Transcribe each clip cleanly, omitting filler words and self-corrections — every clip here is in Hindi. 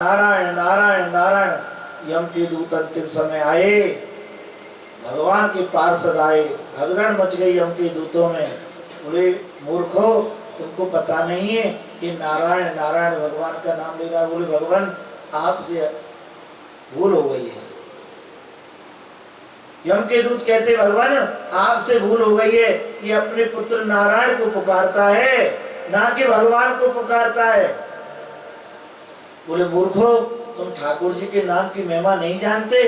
नारायण नारायण नारायण। यम के दूत अंतिम समय आए, भगवान के पार्षद आए, भगदड़ मच गई यम के दूतों में। बोले मूर्खो, तुमको पता नहीं है कि नारायण नारायण भगवान का नाम ले रहा है। बोले भगवान आपसे भूल हो गई है। यम के दूत कहते भगवान आपसे भूल हो गई है, ये अपने पुत्र नारायण को पुकारता है, ना कि भगवान को पुकारता है। बोले मूर्खो, तुम ठाकुर जी के नाम की महिमा नहीं जानते।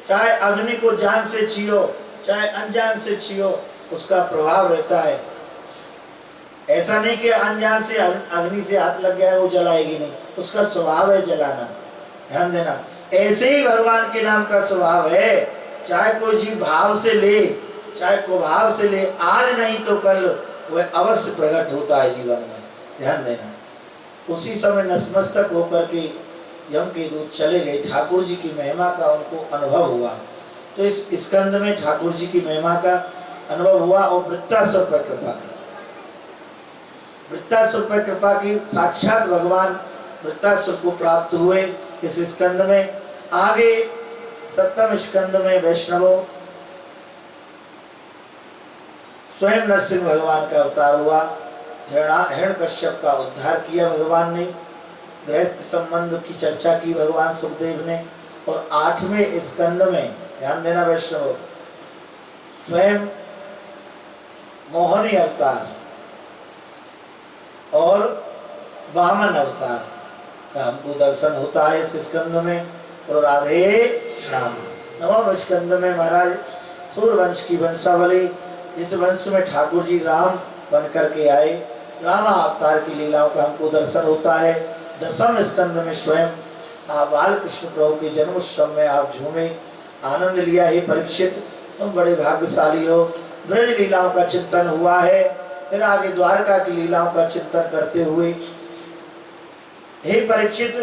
चाहे अग्नि को जान से छीयो, चाहे अनजान से छीयो, उसका प्रभाव रहता है। ऐसा नहीं कि अनजान से अग्नि से हाथ लग गया है वो जलाएगी नहीं, उसका स्वभाव है जलाना। ध्यान देना, ऐसे ही भगवान के नाम का स्वभाव है। चाहे कोई जीव भाव से ले, चाहे कुभाव से ले, आज नहीं तो कल वह अवश्य प्रकट होता है जीवन में। ध्यान देना। उसी समय नतमस्तक होकर के यम के दूत चले गए। ठाकुर जी की महिमा का उनको अनुभव हुआ। तो इस स्कंद में ठाकुर जी की महिमा का अनुभव हुआ और वृत्तासुर पर कृपा की। वृत्तासुर पर कृपा की, साक्षात भगवान वृत्तासुर को प्राप्त हुए इस स्कंद में। आगे सप्तम स्कंद में वैष्णवों स्वयं नरसिंह भगवान का अवतार हुआ। हिरण्यकश्यप का उद्धार किया भगवान ने। गृहस्थ संबंध की चर्चा की भगवान सुखदेव ने। और 8वें स्कंद में ध्यान देना वैष्णव, स्वयं मोहनी अवतार और वामन अवतार का हमको दर्शन होता है इस स्कंद में। और राधे श्याम। 9वें स्कंद में महाराज सूर्यवंश की वंशावली, जिस वंश में ठाकुर जी राम बन करके आए, रामा अवतार की लीलाओं का हमको दर्शन होता है। 10वें स्कंद में स्वयं आप बाल कृष्ण प्रभु के जन्मोत्सव में आप झूमे, आनंद लिया। हे परीक्षित, तुम बड़े भाग्यशाली हो। ब्रज लीलाओं का चिंतन हुआ है। फिर आगे द्वारका की लीलाओं का चिंतन करते हुए, हे परीक्षित,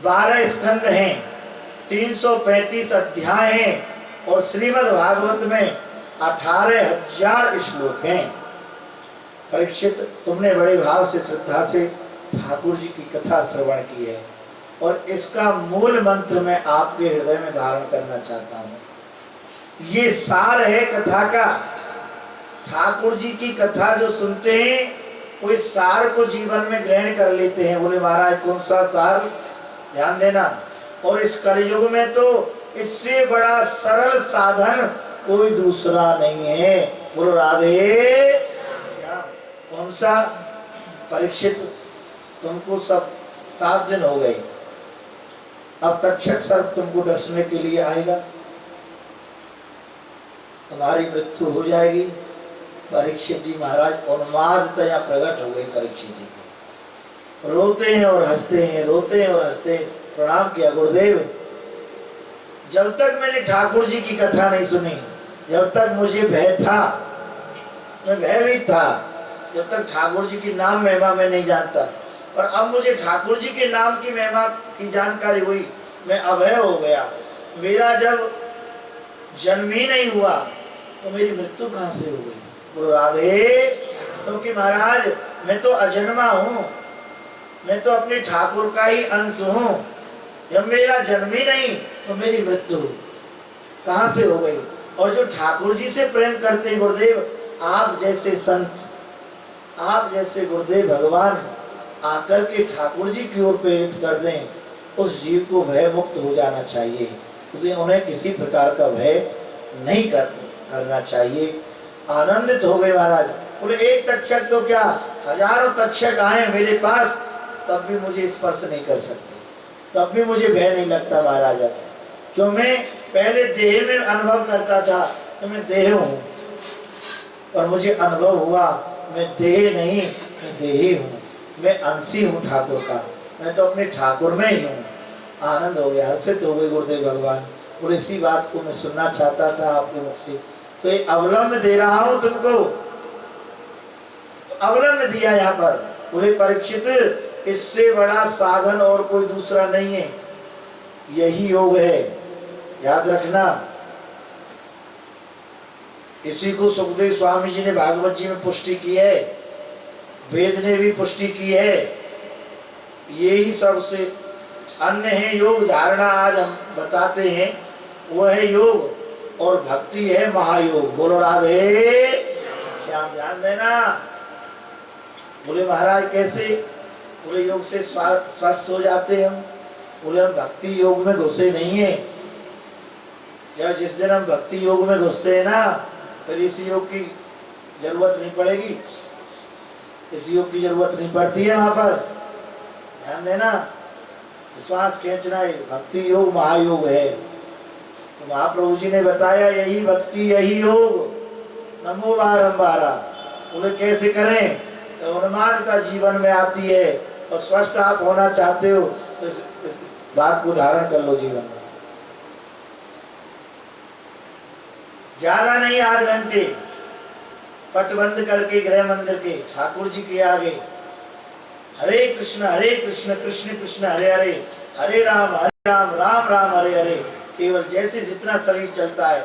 12 स्कंद हैं, 335 अध्याय हैं और श्रीमद् भागवत में 18,000 श्लोक हैं। परीक्षित, तुमने बड़े भाव से श्रद्धा से ठाकुर जी की कथा श्रवण की है और इसका मूल मंत्र मैं आपके हृदय में धारण करना चाहता हूँ। ये सार है कथा का। ठाकुर जी की कथा जो सुनते हैं वो इस सार को जीवन में ग्रहण कर लेते हैं। बोले महाराज कौन सा सार? ध्यान देना। और इस कलयुग में तो इससे बड़ा सरल साधन कोई दूसरा नहीं है। बोलो राधे। कौन सा? परीक्षित, तुमको सब 7 दिन हो गए, अब तक्षक सर्प तुमको डसने के लिए आएगा, तुम्हारी मृत्यु हो जाएगी। परीक्षित जी महाराज उन्मादतया प्रकट हो गई। परीक्षित जी के रोते हैं और हंसते हैं, रोते हैं और हंसते हैं। प्रणाम किया, गुरुदेव, जब तक मैंने ठाकुर जी की कथा नहीं सुनी, जब तक मुझे भय था, मैं भयभीत था, जब तक ठाकुर जी की नाम महिमा मैं नहीं जानता। और अब मुझे ठाकुर जी के नाम की महिमा की जानकारी हुई, मैं अभय हो गया। मेरा जब जन्म ही नहीं हुआ तो मेरी मृत्यु कहाँ से हो गई? बोलो राधे। क्योंकि महाराज मैं तो अजन्मा हूँ, मैं तो अपने ठाकुर का ही अंश हूँ। जब मेरा जन्म ही नहीं तो मेरी मृत्यु कहाँ से हो गई? और जो ठाकुर जी से प्रेम करते हैं गुरुदेव, आप जैसे संत, आप जैसे गुरुदेव भगवान आकर के ठाकुर जी की ओर प्रेरित कर दें, उस जीव को भय मुक्त हो जाना चाहिए। उसे उन्हें किसी प्रकार का भय नहीं करना चाहिए। आनंदित हो गए महाराज। बोले एक तक्षक तो क्या, हजारों तक्षक आए मेरे पास, तब भी मुझे स्पर्श नहीं कर सकते, तब भी मुझे भय नहीं लगता महाराज। क्यों? मैं पहले देह में अनुभव करता था कि मैं देह हूँ, और मुझे अनुभव हुआ मैं देह नहीं, मैं देही हूँ, मैं अंशी हूँ ठाकुर का, मैं तो अपने ठाकुर में ही हूँ। आनंद हो गया, हर्षित हो गए गुरुदेव भगवान। और इसी बात को मैं सुनना चाहता था आपके मुख से, तो ये अवलंब दे रहा हूँ तुमको, अवलंब दिया यहाँ पर। बोले परीक्षित, इससे बड़ा साधन और कोई दूसरा नहीं है, यही योग है, याद रखना। इसी को सुखदेव स्वामी जी ने भागवत जी में पुष्टि की है, वेद ने भी पुष्टि की है। यही सबसे अन्य है योग धारणा, आज हम बताते हैं। वो है योग और भक्ति है महायोग। बोलो राधे श्याम। ध्यान देना। बोले महाराज कैसे? बोले योग से स्वस्थ हो जाते हम। बोले हम भक्ति योग में घुसे नहीं है। या जिस दिन हम भक्ति योग में घुसते हैं ना, फिर इस योग की जरूरत नहीं पड़ेगी। इस योग की जरूरत नहीं पड़ती है वहां पर। ध्यान देना। श्वास खींचना है, भक्ति योग महायोग है। तो महाप्रभु जी ने बताया यही भक्ति यही योग। नमो बारंबारा। बोले कैसे करें? तो उन्मादता जीवन में आती है और स्वस्थ आप होना चाहते हो तो इस बात को धारण कर लो जीवन में। ज्यादा नहीं, 8 घंटे पट बंद करके गृह मंदिर के ठाकुर जी के आगे हरे कृष्ण कृष्ण कृष्ण हरे हरे, हरे राम राम राम हरे हरे। केवल जैसे जितना शरीर चलता है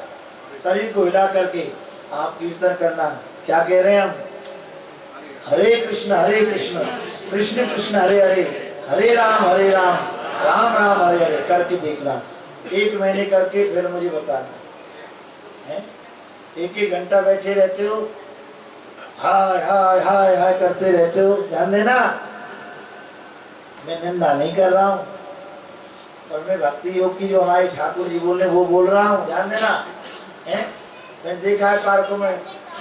शरीर को हिला करके आप कीर्तन करना। क्या कह रहे हैं हम? हरे कृष्ण कृष्ण कृष्ण हरे हरे, हरे राम राम राम हरे हरे करके देखना। 1 महीने करके फिर मुझे बताना है। 1 घंटा बैठे रहते हो, हाय हाय हाय हाय करते रहते हो। ध्यान देना। मैं निंदा नहीं कर रहा हूँ और मैं भक्ति योग की जो हमारे ठाकुर जी बोले वो बोल रहा हूँ। ध्यान देना है। मैंने देखा है पार्कों में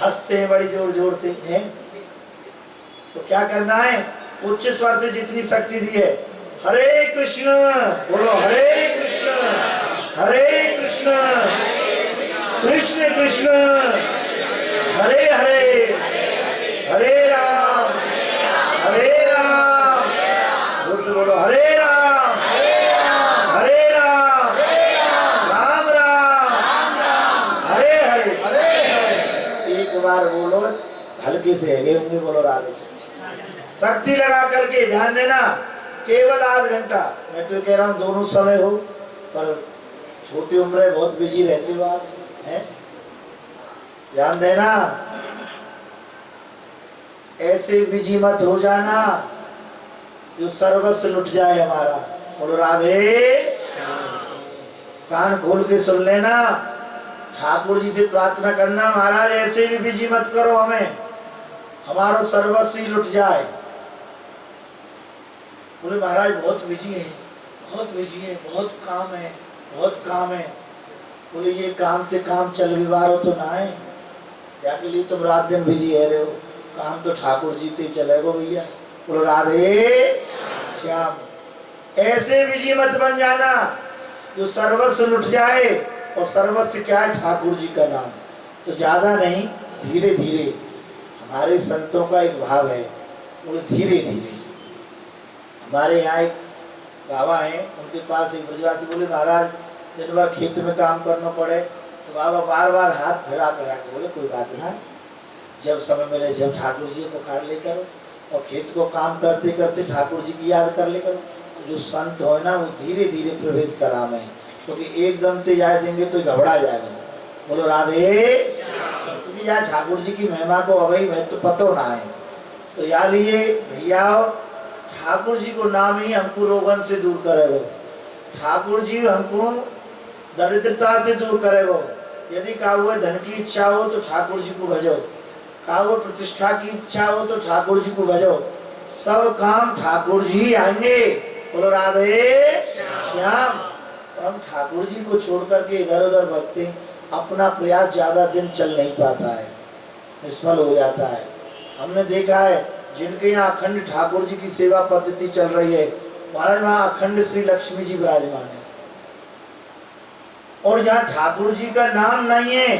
हंसते हैं बड़ी जोर जोर से हैं। तो क्या करना है? उच्च स्वर से जितनी शक्ति दी है, हरे कृष्ण बोलो, हरे कृष्ण कृष्ण कृष्ण हरे हरे, हरे राम जोर से बोलो, हरे राम राम राम हरे हरे। एक बार बोलो, हल्के से हगे होंगे। बोलो राधे से शक्ति लगा करके। ध्यान देना। केवल 8 घंटा। मैं तो कह रहा हूँ दोनों समय हो, पर छोटी उम्र है, बहुत बिजी रहते हो आप हैं। ध्यान देना। ऐसे बिजी मत हो जाना जो सर्वस्व लुट जाए हमारा। बोलो राधे। कान खोल के सुन लेना। ठाकुर जी से प्रार्थना करना, महाराज ऐसे भी बिजी मत करो हमें, हमारा सर्वस्व ही लुट जाए। बोले महाराज बहुत बिजी है, बहुत काम है। बोले ये काम से काम चल विवारो तो ना है, या के लिए तुम रात दिन बिजी है रहे हो। काम तो ठाकुर जी ते चलेगा भैया। बोलो राधे श्याम। ऐसे बिजी मत बन जाना जो सर्वस्व लुट जाए। और सर्वस्व क्या है? ठाकुर जी का नाम। तो ज्यादा नहीं, धीरे धीरे। हमारे संतों का एक भाव है, बोले धीरे धीरे। हमारे यहाँ एक बाबा हैं, उनके पास एक ब्रजवासी बोले महाराज दिन भर खेत में काम करना पड़े तो बाबा बार बार हाथ फिरा के बोले कोई बात ना है, जब समय मिले जब ठाकुर जी को पुकार ले करो और खेत को काम करते करते ठाकुर जी की याद कर ले करो। जो संत हो ना वो धीरे धीरे प्रवेश करा में, क्योंकि एकदम से जाए देंगे तो घबरा जाएगा। बोलो राधे। क्योंकि यार ठाकुर जी की महिमा को अभी मैं तो पता ना है। तो याद लीजिए भैया, ठाकुर जी को नाम ही हमको रोगन से दूर करेगा। ठाकुर जी हमको दरिद्रता से दूर करेगा। यदि कहा हुआ धन की इच्छा हो तो ठाकुर जी को भजो, कहा हुआ प्रतिष्ठा की इच्छा हो तो ठाकुर जी को भजो। सब काम ठाकुर जी आएंगे। बोलो राधे श्याम। हम ठाकुर जी को छोड़ करके इधर उधर भगते, अपना प्रयास ज्यादा दिन चल नहीं पाता है, निष्फल हो जाता है। हमने देखा है जिनके यहाँ अखंड ठाकुर जी की सेवा पद्धति चल रही है, महाराज वहाँ अखंड श्री लक्ष्मी जी विराजमान है। और जहाँ ठाकुर जी का नाम नहीं है,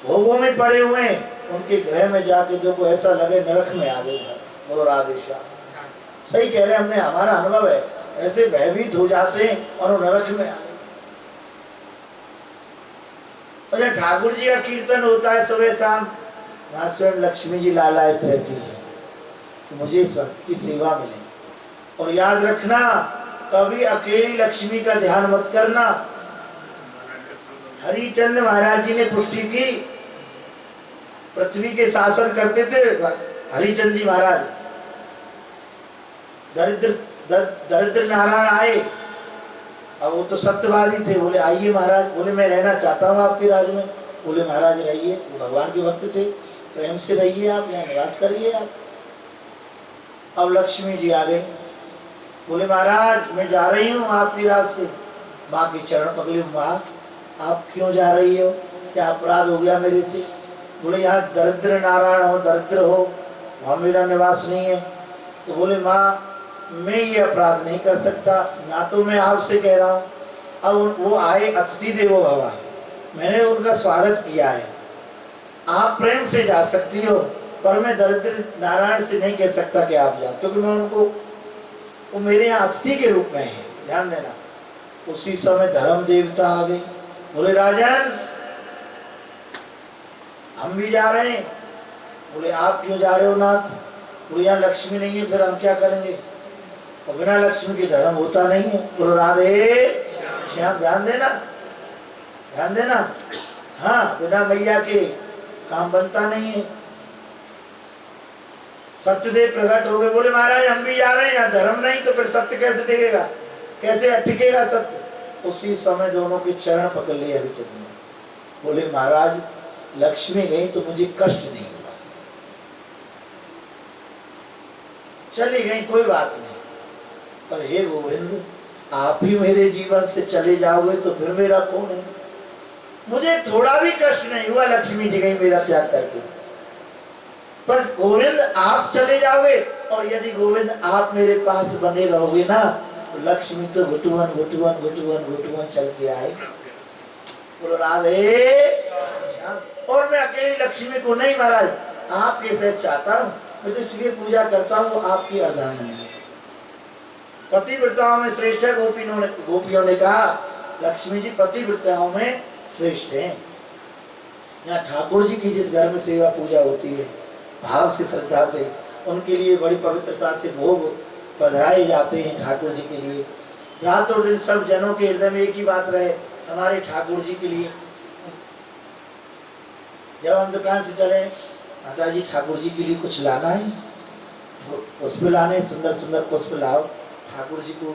भोगों में पड़े हुए, उनके गृह में जाके देखो ऐसा लगे नरक में आ गए। बोलो राधे श्याम। सही कह रहे हैं, हमने हमारा अनुभव है, ऐसे भयभीत हो जाते हैं और नरक में आ गए। और जब ठाकुर जी का कीर्तन होता है सुबह शाम, वहां स्वयं लक्ष्मी जी लालायित रहती है कि मुझे इस वक्त की सेवा मिले। और याद रखना, कभी अकेली लक्ष्मी का ध्यान मत करना। हरिचंद महाराज जी ने पुष्टि की, पृथ्वी के शासन करते थे हरिचंद जी महाराज। दरिद्र दरिद्र नारायण आए। अब वो तो सत्यवादी थे, बोले आइए महाराज। बोले मैं रहना चाहता हूँ आपके राज में। बोले महाराज रहिए, वो भगवान के भक्त थे, प्रेम से रहिए, आप यहाँ निवास करिए आप। अब लक्ष्मी जी आ गई, बोले महाराज मैं जा रही हूँ आपकी राज से। माँ के चरण पकड़े, माँ आप क्यों जा रही हो, क्या अपराध हो गया मेरे से? बोले यहाँ दरिद्र नारायण हो, दरिद्र हो, वहाँ मेरा निवास नहीं है। तो बोले माँ मैं ये अपराध नहीं कर सकता, ना तो मैं आपसे कह रहा हूँ। अब वो आए अतिथि देवो भव, मैंने उनका स्वागत किया है, आप प्रेम से जा सकती हो, पर मैं दरिद्र नारायण से नहीं कह सकता कि आप जाओ, क्योंकि मैं उनको, वो मेरे यहाँ अतिथि के रूप में है, ध्यान देना। उसी समय धर्म देवता आ गए, बोले राजन हम भी जा रहे हैं। बोले आप क्यों जा रहे हो नाथ? बोले यहाँ लक्ष्मी नहीं है, फिर हम क्या करेंगे, और बिना लक्ष्मी के धर्म होता नहीं है। बोलो राधे श्याम, ध्यान देना, ध्यान देना। हाँ, बिना मैया के काम बनता नहीं है। सत्यदेव प्रकट हो गए, बोले महाराज हम भी जा रहे हैं, यहाँ धर्म नहीं तो फिर सत्य कैसे टिकेगा, कैसे टिकेगा सत्य? उसी समय दोनों के चरण पकड़ लिए हरिचंद्र ने। बोले महाराज लक्ष्मी गई तो मुझे कष्ट नहीं हुआ, चली गई कोई बात नहीं, पर हे गोविंद आप ही मेरे जीवन से चले जाओगे तो फिर मेरा कौन है? मुझे थोड़ा भी कष्ट नहीं हुआ, लक्ष्मी जी गई मेरा त्याग करके, पर गोविंद आप चले जाओगे, और यदि गोविंद आप मेरे पास बने रहोगे ना, तो लक्ष्मी तो घुटुवन घुटुवन घुटुवन घुटुवन चल के आएगी। बोलो राधे। और मैं अकेली लक्ष्मी को नहीं महाराज, आपके से चाहता हूँ, मैं तो इसलिए पूजा करता हूँ आपकी अर्धांगिनी है। पतिव्रताओं में श्रेष्ठ है, गोपियों ने कहा लक्ष्मी जी पतिव्रताओं में श्रेष्ठ हैं। यहाँ ठाकुर जी की जिस घर में सेवा पूजा होती है, भाव से श्रद्धा से, उनके लिए बड़ी पवित्रता से भोग पधराए जाते हैं ठाकुर जी के लिए। रात और दिन सब जनों के हृदय में एक ही बात रहे, हमारे ठाकुर जी के लिए। जब हम दुकान से चले, माता जी ठाकुर जी के लिए कुछ लाना है, पुष्प लाने, सुंदर सुंदर पुष्प लाओ ठाकुर जी को।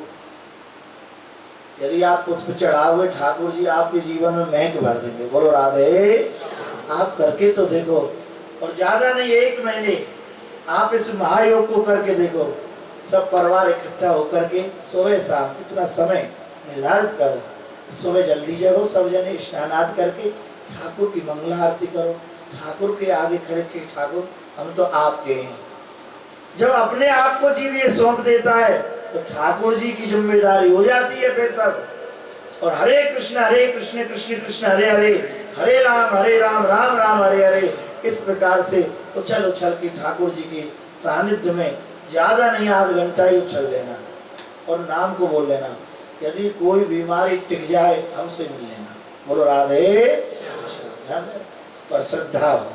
यदि आप पुष्प चढ़ाओगे ठाकुर जी आपके जीवन में महक भर देंगे। बोलो राधे। आप करके तो देखो, और ज्यादा नहीं, 1 महीने आप इस महायोग को करके देखो। सब परिवार इकट्ठा होकर के सुबह शाम इतना समय निर्धारित करो, सुबह जल्दी जगो, सब जने स्नान आदि करके ठाकुर की मंगला आरती करो, ठाकुर के आगे खड़े के ठाकुर हम तो आपके हैं। जब अपने आप को जीव ये सौंप देता है तो ठाकुर जी की जिम्मेदारी हो जाती है फिर सब। और हरे कृष्ण कृष्ण कृष्ण हरे हरे, हरे राम राम राम हरे हरे, इस प्रकार से उछल उछल के ठाकुर जी के सानिध्य में ज्यादा नहीं, आध घंटा ही उछल लेना और नाम को बोल लेना। यदि कोई बीमारी टिक जाए हमसे मिल लेना। बोलो राधे। पर श्रद्धा हो,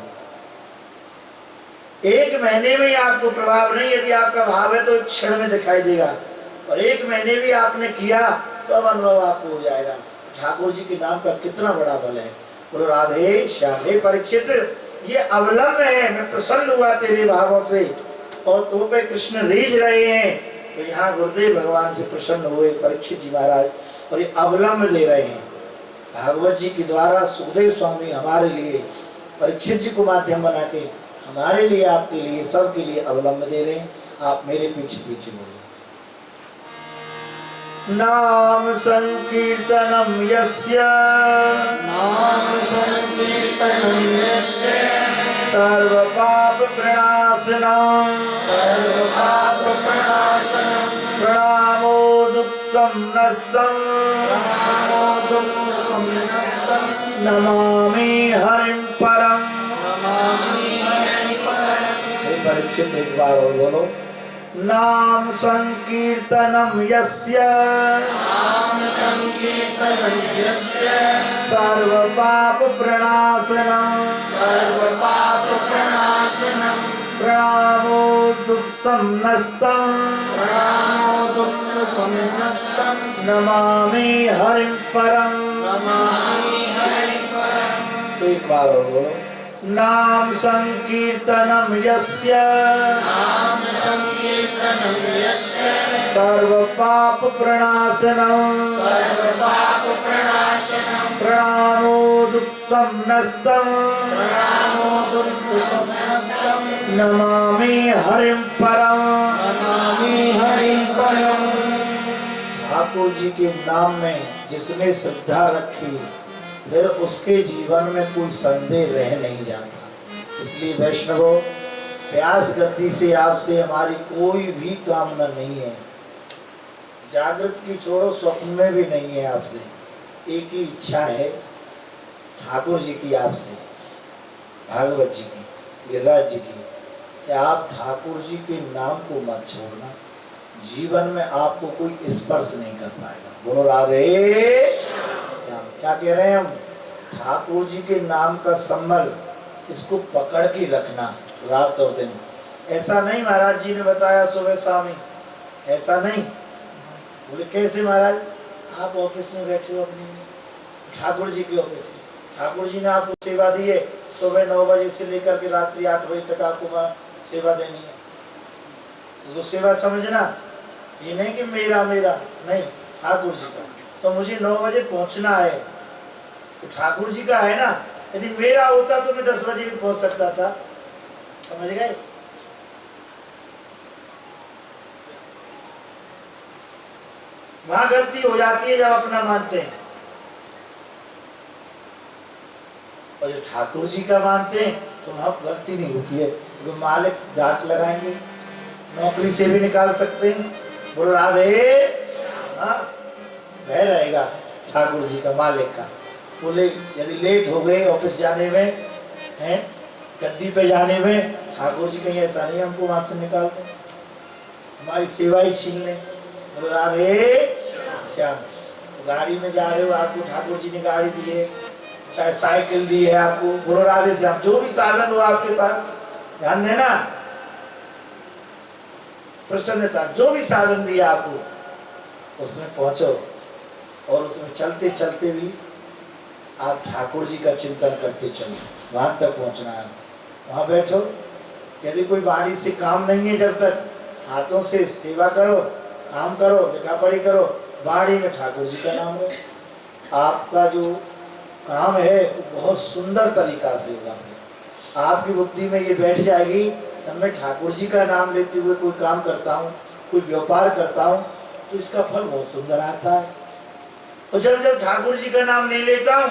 1 महीने में ही आपको प्रभाव नहीं, यदि आपका भाव है तो क्षण में दिखाई देगा, और 1 महीने भी आपने किया सब अनुभव आपको हो जाएगा। ठाकुर जी के नाम का कितना बड़ा बल है। बोलो राधे श्याम। हे परीक्षित, ये अवलंब है, मैं प्रसन्न हुआ तेरे भावों से, और तो पे कृष्ण रीझ रहे हैं, तो यहाँ गुरुदेव भगवान से प्रसन्न हुए परीक्षित जी महाराज, और ये अवलंब ले रहे हैं। भागवत जी के द्वारा सुखदेव स्वामी हमारे लिए परीक्षित जी को माध्यम बना के हमारे लिए, आपके लिए, सबके लिए अवलंब दे रहे हैं। आप मेरे पीछे पीछे बोलिए। नाम संकीर्तनम यस्य, नाम संकीर्तनम यस्य, सर्व पाप प्रणाशनम, सर्व पाप प्रणाशनम, प्रणामो दुःखम नस्तम, प्रणामो दुःखम नस्तम, नमामि हरिं परम, नमामि हरिं परम। हे परीक्षित एक बार और बोलो। नाम संकीर्तनम यस्य, नाम संकीर्तनम यस्य, सर्व पाप प्रणाशनम, सर्व पाप प्रणाशनम, प्रणामो दुःखम नस्तम, प्रणामो दुःखम नस्तम, नमामि हरिं परम, नमामि हरिं परम। तो एक बार और बोलो। नाम संकीर्तनम यस्य, नाम संकीर्तनं यस्य सर्व पाप प्रणाशनम सर्वपापप्रणाशनं प्रणामो दुक्तम नस्तम प्रणामो दुर्गुसंहस्तं नमामि हरिं परम। नमामि हरिं परम्। ठाकुर जी के नाम में जिसने श्रद्धा रखी फिर उसके जीवन में कोई संदेह रह नहीं जाता। इसलिए वैष्णवों, प्यास गति से आपसे हमारी कोई भी कामना नहीं है। जागृत की छोड़ो, स्वप्न में भी नहीं है आपसे। एक ही इच्छा है ठाकुर जी की, आपसे भागवत जी की, गिरिराज जी की, कि आप ठाकुर जी के नाम को मत छोड़ना। जीवन में आपको कोई स्पर्श नहीं कर पाएगा। बोलो राधे श्याम। क्या कह रहे हैं हम? ठाकुर जी के नाम का संबल इसको पकड़ के रखना रात और दिन। ऐसा नहीं महाराज जी ने बताया सुबह स्वामी, ऐसा नहीं। बोले कैसे महाराज? आप ऑफिस में बैठे हो अपनी, ठाकुर जी की ऑफिस में, ठाकुर जी ने आपको सेवा दी है। सुबह 9 बजे से लेकर के रात्रि 8 बजे तक आपको सेवा देनी है। उसको सेवा समझना, ये नहीं कि मेरा मेरा नहीं, ठाकुर जी का। तो मुझे 9 बजे पहुंचना है, तो ठाकुर जी का है ना। यदि मेरा होता तो मैं 10 बजे भी पहुंच सकता था। समझ गए? वहां गलती हो जाती है जब अपना मानते हैं, और जो ठाकुर जी का मानते हैं तो वहां गलती नहीं होती है। तो मालिक डांट लगाएंगे, नौकरी से भी निकाल सकते हैं। बोलो राधे। हाँ, भय रहेगा ठाकुर जी का, मालिक का। बोले यदि लेट हो गए ऑफिस जाने में, हैं गद्दी पे जाने में, ठाकुर जी कहीं ऐसा नहीं हमको वहां से निकालते, हमारी सेवा ही छीन लें। बोलो राधे श्याम। तो गाड़ी में जा रहे हो, आपको ठाकुर जी ने गाड़ी दी है, चाहे साइकिल दी है आपको, बोलो राधे श्याम। जो भी साधन हो आपके पास, ध्यान देना, प्रसन्नता, जो भी साधन दिया आपको उसमें पहुंचो, और उसमें चलते चलते भी आप ठाकुर जी का चिंतन करते चलो। वहां तक पहुंचना है। वहां बैठो, यदि कोई बाड़ी से काम नहीं है, जब तक हाथों से सेवा करो, काम करो, लिखा पढ़ी करो, बाड़ी में ठाकुर जी का नाम रहे। आपका जो काम है वो बहुत सुंदर तरीका से होगा। फिर आपकी बुद्धि में ये बैठ जाएगी, जब मैं ठाकुर जी का नाम लेते हुए कोई काम करता हूँ, कोई व्यापार करता हूँ, तो इसका फल बहुत सुंदर आता है। और जब जब ठाकुर जी का नाम नहीं लेता हूँ,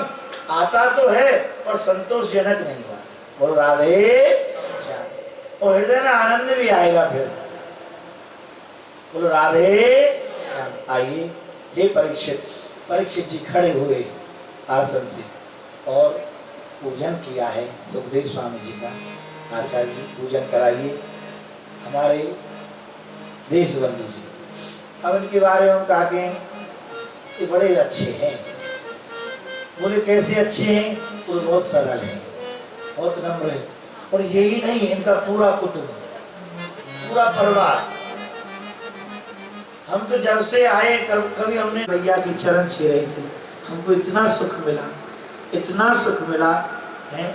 आता तो है पर संतोषजनक नहीं हुआ। बोलो राधे। और हृदय में आनंद भी आएगा फिर। बोलो राधे। आइए, हे परीक्षित। परीक्षित जी खड़े हुए आसन से और पूजन किया है सुखदेव स्वामी जी का। आचार्य जी पूजन कराइए, हमारे देश बंधु जी। अब इनके बारे में हम कहा ये बड़े अच्छे हैं। बोले कैसे अच्छे हैं? वो बहुत सरल हैं, बहुत नम्र है। और यही नहीं, इनका पूरा कुटुंब, पूरा परिवार। हम तो जब से आए कभी हमने भैया के चरण छे रहे थे, हमको इतना सुख मिला, इतना सुख मिला है।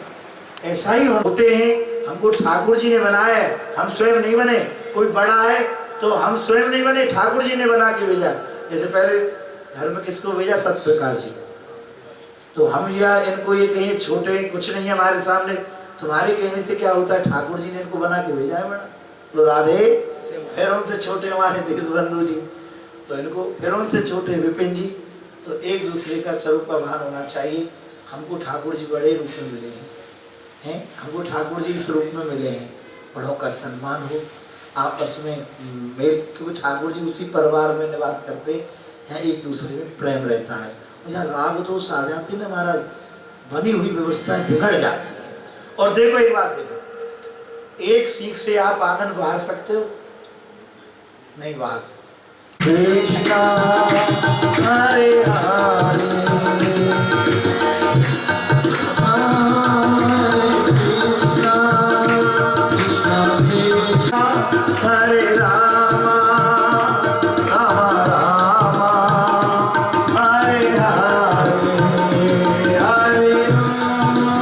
ऐसा ही होते हैं, हमको ठाकुर जी ने बनाया है, हम स्वयं नहीं बने। कोई बड़ा है तो हम स्वयं नहीं बने, ठाकुर जी ने बना के भेजा। जैसे पहले घर में किसको भेजा? सतप्रकाश जी। तो हम या इनको ये कहिए छोटे कुछ नहीं है हमारे सामने, तुम्हारे कहने से क्या होता है? ठाकुर जी ने इनको बना के भेजा है बड़ा। तो राधे। फिर उनसे छोटे हमारे देश बंधु जी, तो इनको फिर उनसे छोटे विपिन जी। तो एक दूसरे का स्वरूप का भान होना चाहिए। हमको ठाकुर जी बड़े रूप में मिले हैं, हमको ठाकुर जी इस रूप में मिले हैं। बड़ों का सम्मान हो आपस में मेल, क्योंकि ठाकुर जी उसी परिवार में निवास करते हैं, एक दूसरे में प्रेम रहता है। और यहाँ राग दोष आ जाती ना महाराज, बनी हुई व्यवस्था बिगड़ जाती है। और देखो एक बात देखो, एक सीख से आप आंगन बाहर सकते हो? नहीं बाहर सकते। कृष्णा हरे हरे, हरे रामा रामा रामा, हरे हरे हरे रामा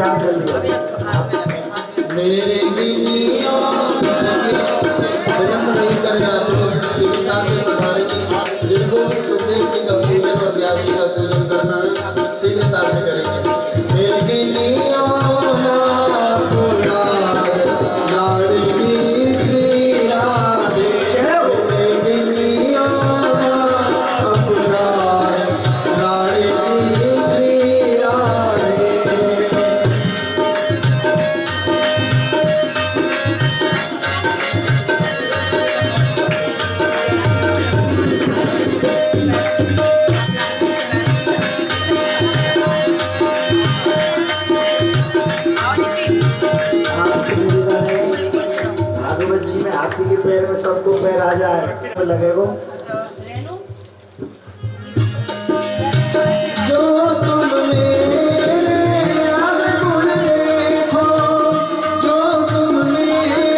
जाओ जल्दी। मेरे गिनियों विलंब नहीं करना, शीघ्रता से पधारेंगे। जिनको भी सुखदेव जी का पूजन और व्यास जी का पूजन करना है शीघ्रता से करेंगे। मेरे गिनियों ना पुराए लाडली श्री राधे, मेरे गिनियों ना पुराए लाडली श्री राधे। भागवत जी में हाथी के पैर में सबको पैर आ जाए तो लगेगा। जो तुम मेरे अवगुण देखो, जो तुम मेरे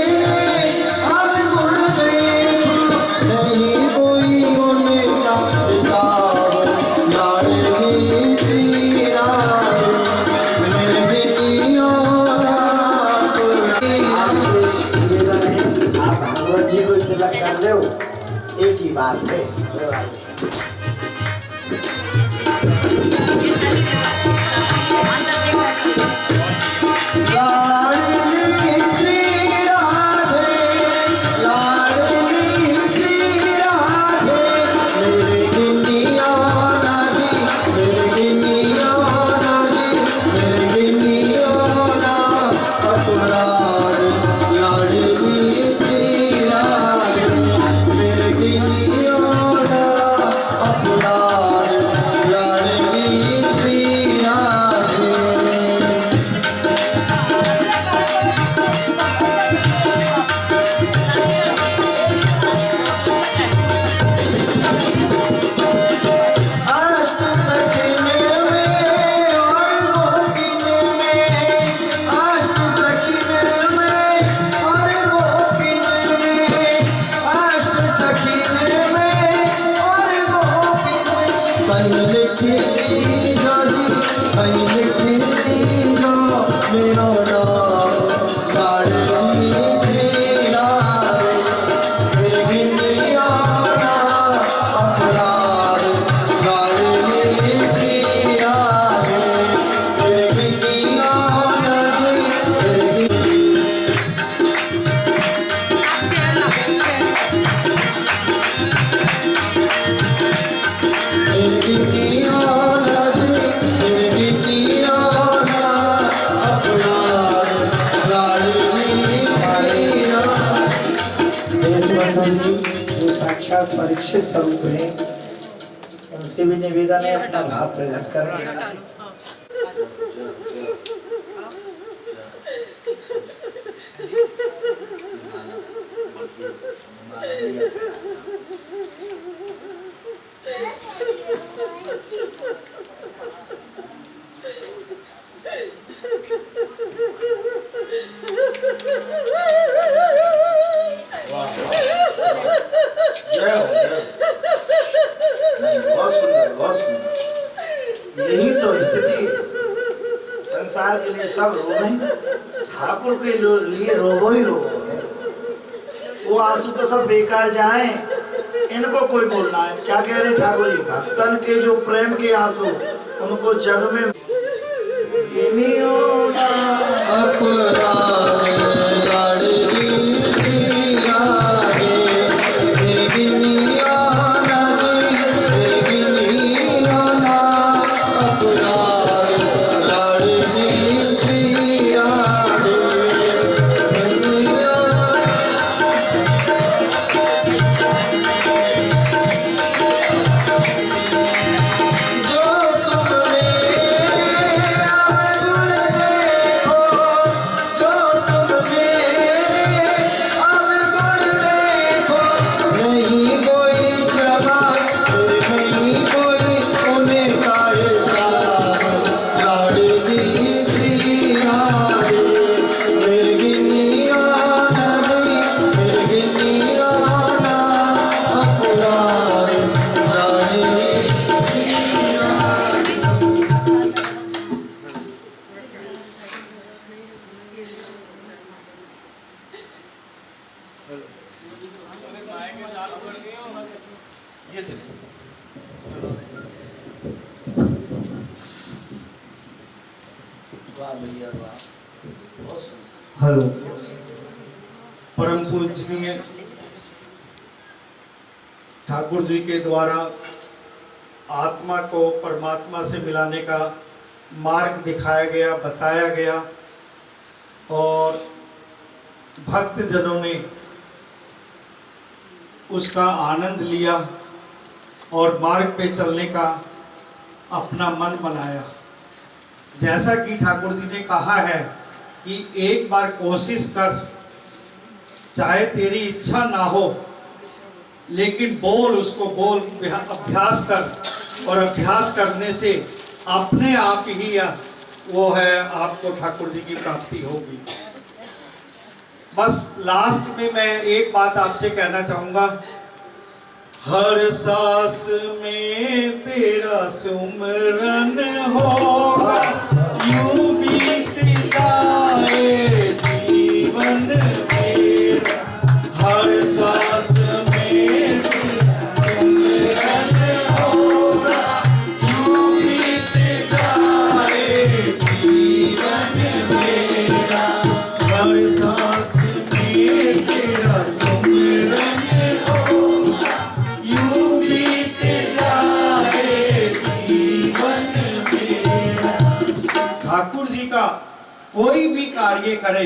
अवगुण देखो, नहीं कोई उनका हिसाब। लाडली श्री राधे, मेरे गिनियों ना पुराए। आपसे निवेदन है, आप भागवत जी को इतना कर रहे हो, एक ही बात है। लाडली श्री राधे, लाडली श्री राधे, मेरे गिनियों ना जी, मेरे गिनियों ना जी, मेरे गिनियों ना अपराध। लाडली श्री राधे, मेरे गिनियों ना अपराध। लाडली श्री राधे। अष्ट सखिने में और गोपिने में, अष्ट सखिने में और गोपिने में, अष्ट सखिने में और गोपिने में। कहीं लिखी जो जी, कहीं लिखी जो मेरो नाम। लाडली श्री राधे, मेरे गिनियों ना अपराध। लाडली श्री राधे, मेरे गिनियों ना जी, मेरे गिनियों ना जी, मेरे गिनियों ना अपराध। लाडली श्री राधे। देशबंधु जी जो साक्षात परीक्षित स्वरूप हैं, उनसे भी निवेदन है अपना भाव प्रकट करना। जय हो, जय हो। नहीं, बहुत सुंदर, बहुत सुंदर। यही तो स्थिति संसार के लिए सब रोवे, ठाकुर के लिए रोवो ही रोवो है। वो आंसू तो सब बेकार जाएं, इनको कोई बोलना है। क्या कह रहे ठाकुर जी? भक्तन के जो प्रेम के आंसू, उनको जग में गिनियों ना अपराध। लाडली श्री राधे, मेरे गिनियों ना जी, मेरे गिनियों ना अपराध। लाडली श्री राधे, गिनियों जो तुम मेरे अवगुण देखो, जो भैया वाह, बहुत सुंदर। हेलो। परम पूजनीय ठाकुर जी के द्वारा आत्मा को परमात्मा से मिलाने का मार्ग दिखाया गया, बताया गया और भक्त जनों ने उसका आनंद लिया और मार्ग पे चलने का अपना मन बनाया। जैसा कि ठाकुर जी ने कहा है कि एक बार कोशिश कर, चाहे तेरी इच्छा ना हो लेकिन बोल, उसको बोल, अभ्यास कर और अभ्यास करने से अपने आप ही वो है आपको ठाकुर जी की प्राप्ति होगी। बस लास्ट में मैं एक बात आपसे कहना चाहूंगा, हर सांस में तेरा सुमरन होगा, यूं बीत जाए जीवन मेरा, हर सांस में तेरा सुमरन होगा, यूं बीत जाए जीवन मेरा, हर सांस तेरा सुमरन होगा, यूं बीत जाए जीवन मेरा। ठाकुर जी का कोई भी कार्य करे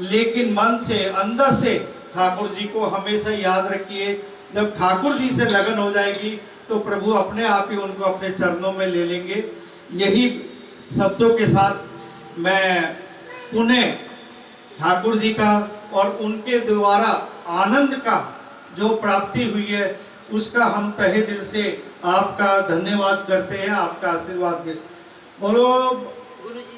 लेकिन मन से, अंदर से ठाकुर जी को हमेशा याद रखिए। जब ठाकुर जी से लगन हो जाएगी तो प्रभु अपने आप ही उनको अपने चरणों में ले लेंगे। यही शब्दों के साथ मैं पुनः ठाकुर जी का और उनके द्वारा आनंद का जो प्राप्ति हुई है उसका हम तहे दिल से आपका धन्यवाद करते हैं, आपका आशीर्वाद देते। बोलो गुरुजी।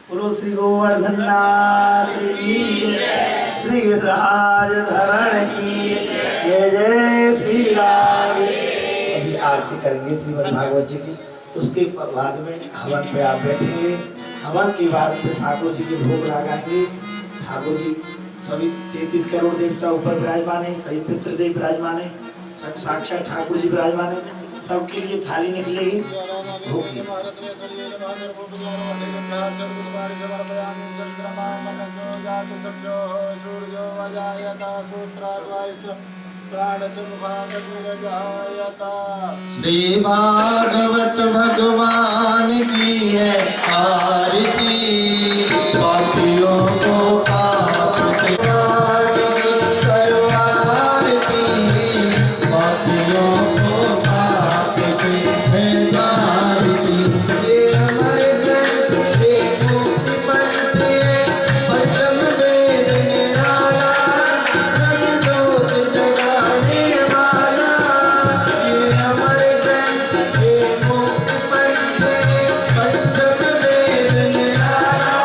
बोलो श्री गोवर्धन नाथ की जय, श्री राज धरण की जय, जय श्री राम। अभी आरती करेंगे श्रीमद् भागवत जी की, उसके बाद में हवन पे आप बैठेंगे। हवन के बाद में ठाकुर जी के भोग लगाएंगे। ठाकुर जी सभी 33 करोड़ देवता ऊपर विराजमान है, सभी पितृदेव विराजमान है, सब साक्षात ठाकुर जी विराजमान है। सबके लिए थाली निकलेगी भोग की। श्री भागवत भगवान की है आरती, पापियों को पाप से करो आरती, पापियों को पाप से है आरती। ये हमारे ग्रंथ ये मुक्ति पंथ ये पंचम वेद निराला, सब जोत जगाने वाला। ये हमारे ग्रंथ ये मुक्ति पंथ ये पंचम वेद निराला,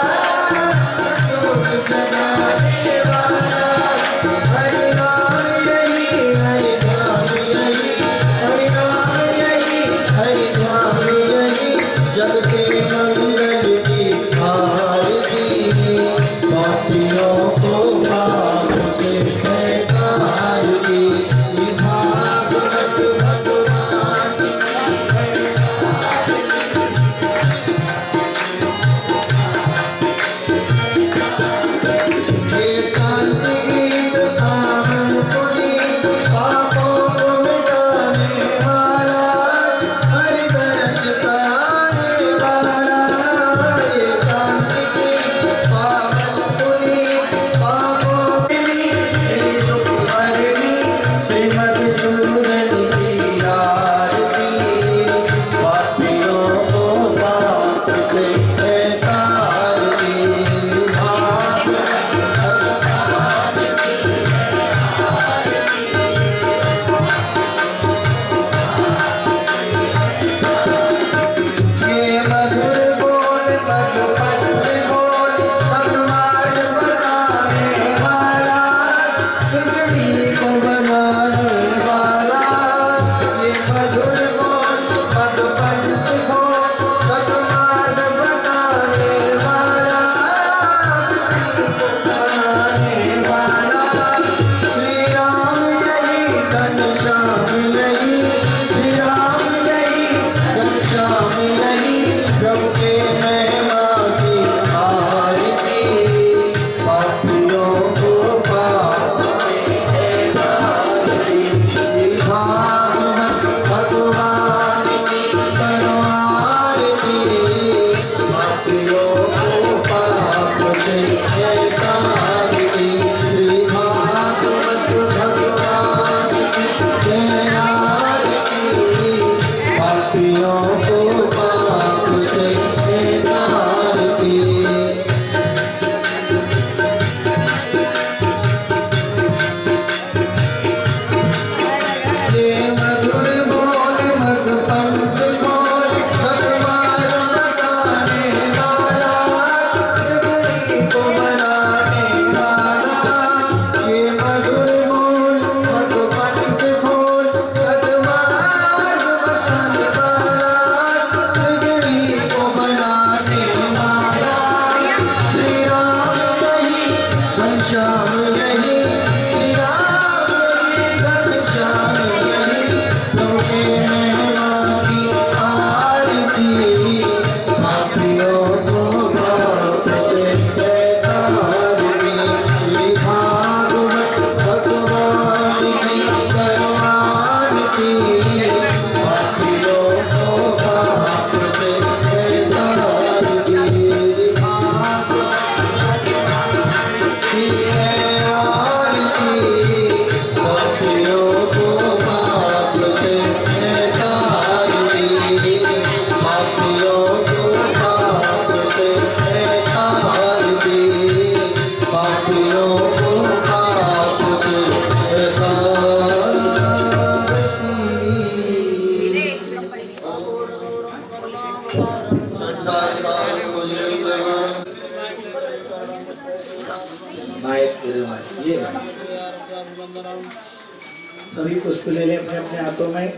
सभी पुष्प ले लें अपने अपने हाथों में,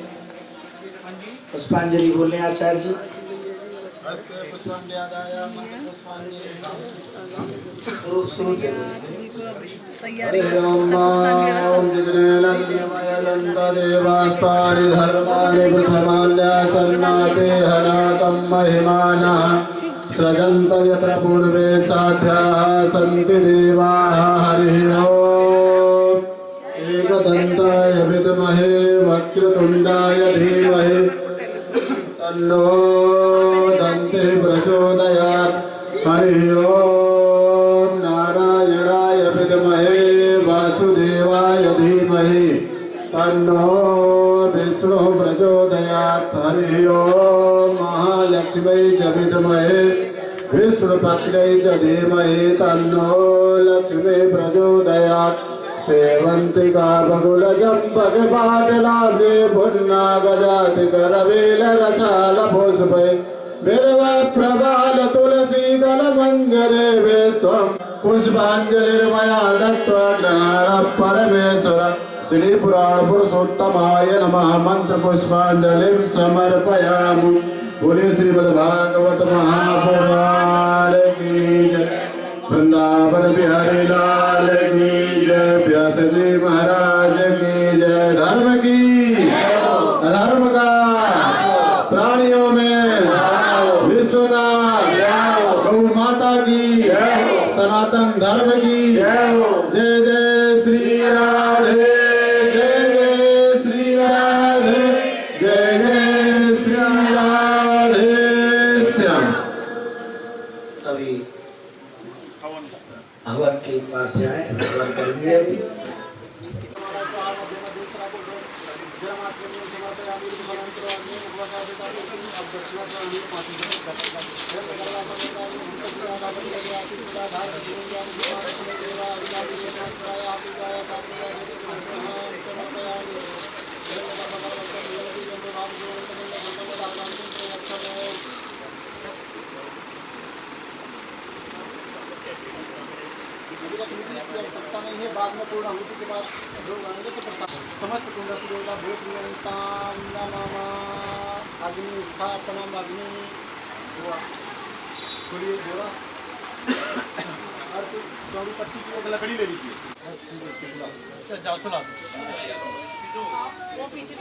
पुष्पांजलि बोले आचार्य जी। देवास्तानि धर्माणि प्रथमान्यासन्नाते हनाकं महिमानः सृजन्त यत्र पूर्वे साध्याः सन्ति देवाः हरिः ओम् एकदन्ताय विद्महे वक्रतुण्डाय धीमहि तन्नो दन्तिः प्रचोदयात् हरिः ओम् नारायणाय विद्महे वासुदेवाय धीमहि तन्नो विष्णुः प्रचोदयात् हरिः ओम् महालक्ष्मै च विद्महे विष्णुपत्न्यै च धीमहि तन्नो लक्ष्मीः प्रचोदयात् सेवन्तिका बकुलचम्पकपाटलाब्जे पुन्नागजातिकरवेलरसालपुष्पै बिल्वप्रवाल तुलसीदलमञ्जरे वेस्त्वं पुष्पाञ्जलिर्मया दत्त्वा गृहाणः परमेश्वर श्रीपुराणपुरुषोत्तमाय नमः मन्त्रपुष्पाञ्जलिं समर्पयामि। बोले श्रीमद्भागवत महापुराण की जय, वृंदावन बिहारी लाल की जय, व्यास जी महाराज की जय। धर्म की अधर्म का प्राणियों में विश्व का गौ माता की सनातन धर्म की जय जय श्री राधे, जय जय श्री राधे, जय जय श्री राधे श्याम। सभी हवन के पास जाए, हवन करेंगे अभी। आवश्यकता नहीं है, बाद में पूर्ण आहुति के बाद लोग आएंगे तो समस्त कुंडस देवता भूत नियंताम नमः अग्नि स्थापनम अग्नि हुआ थोड़ी जोड़ा और चौड़ी पट्टी की एक लकड़ी ले लीजिए। जाओ चला वो पीछे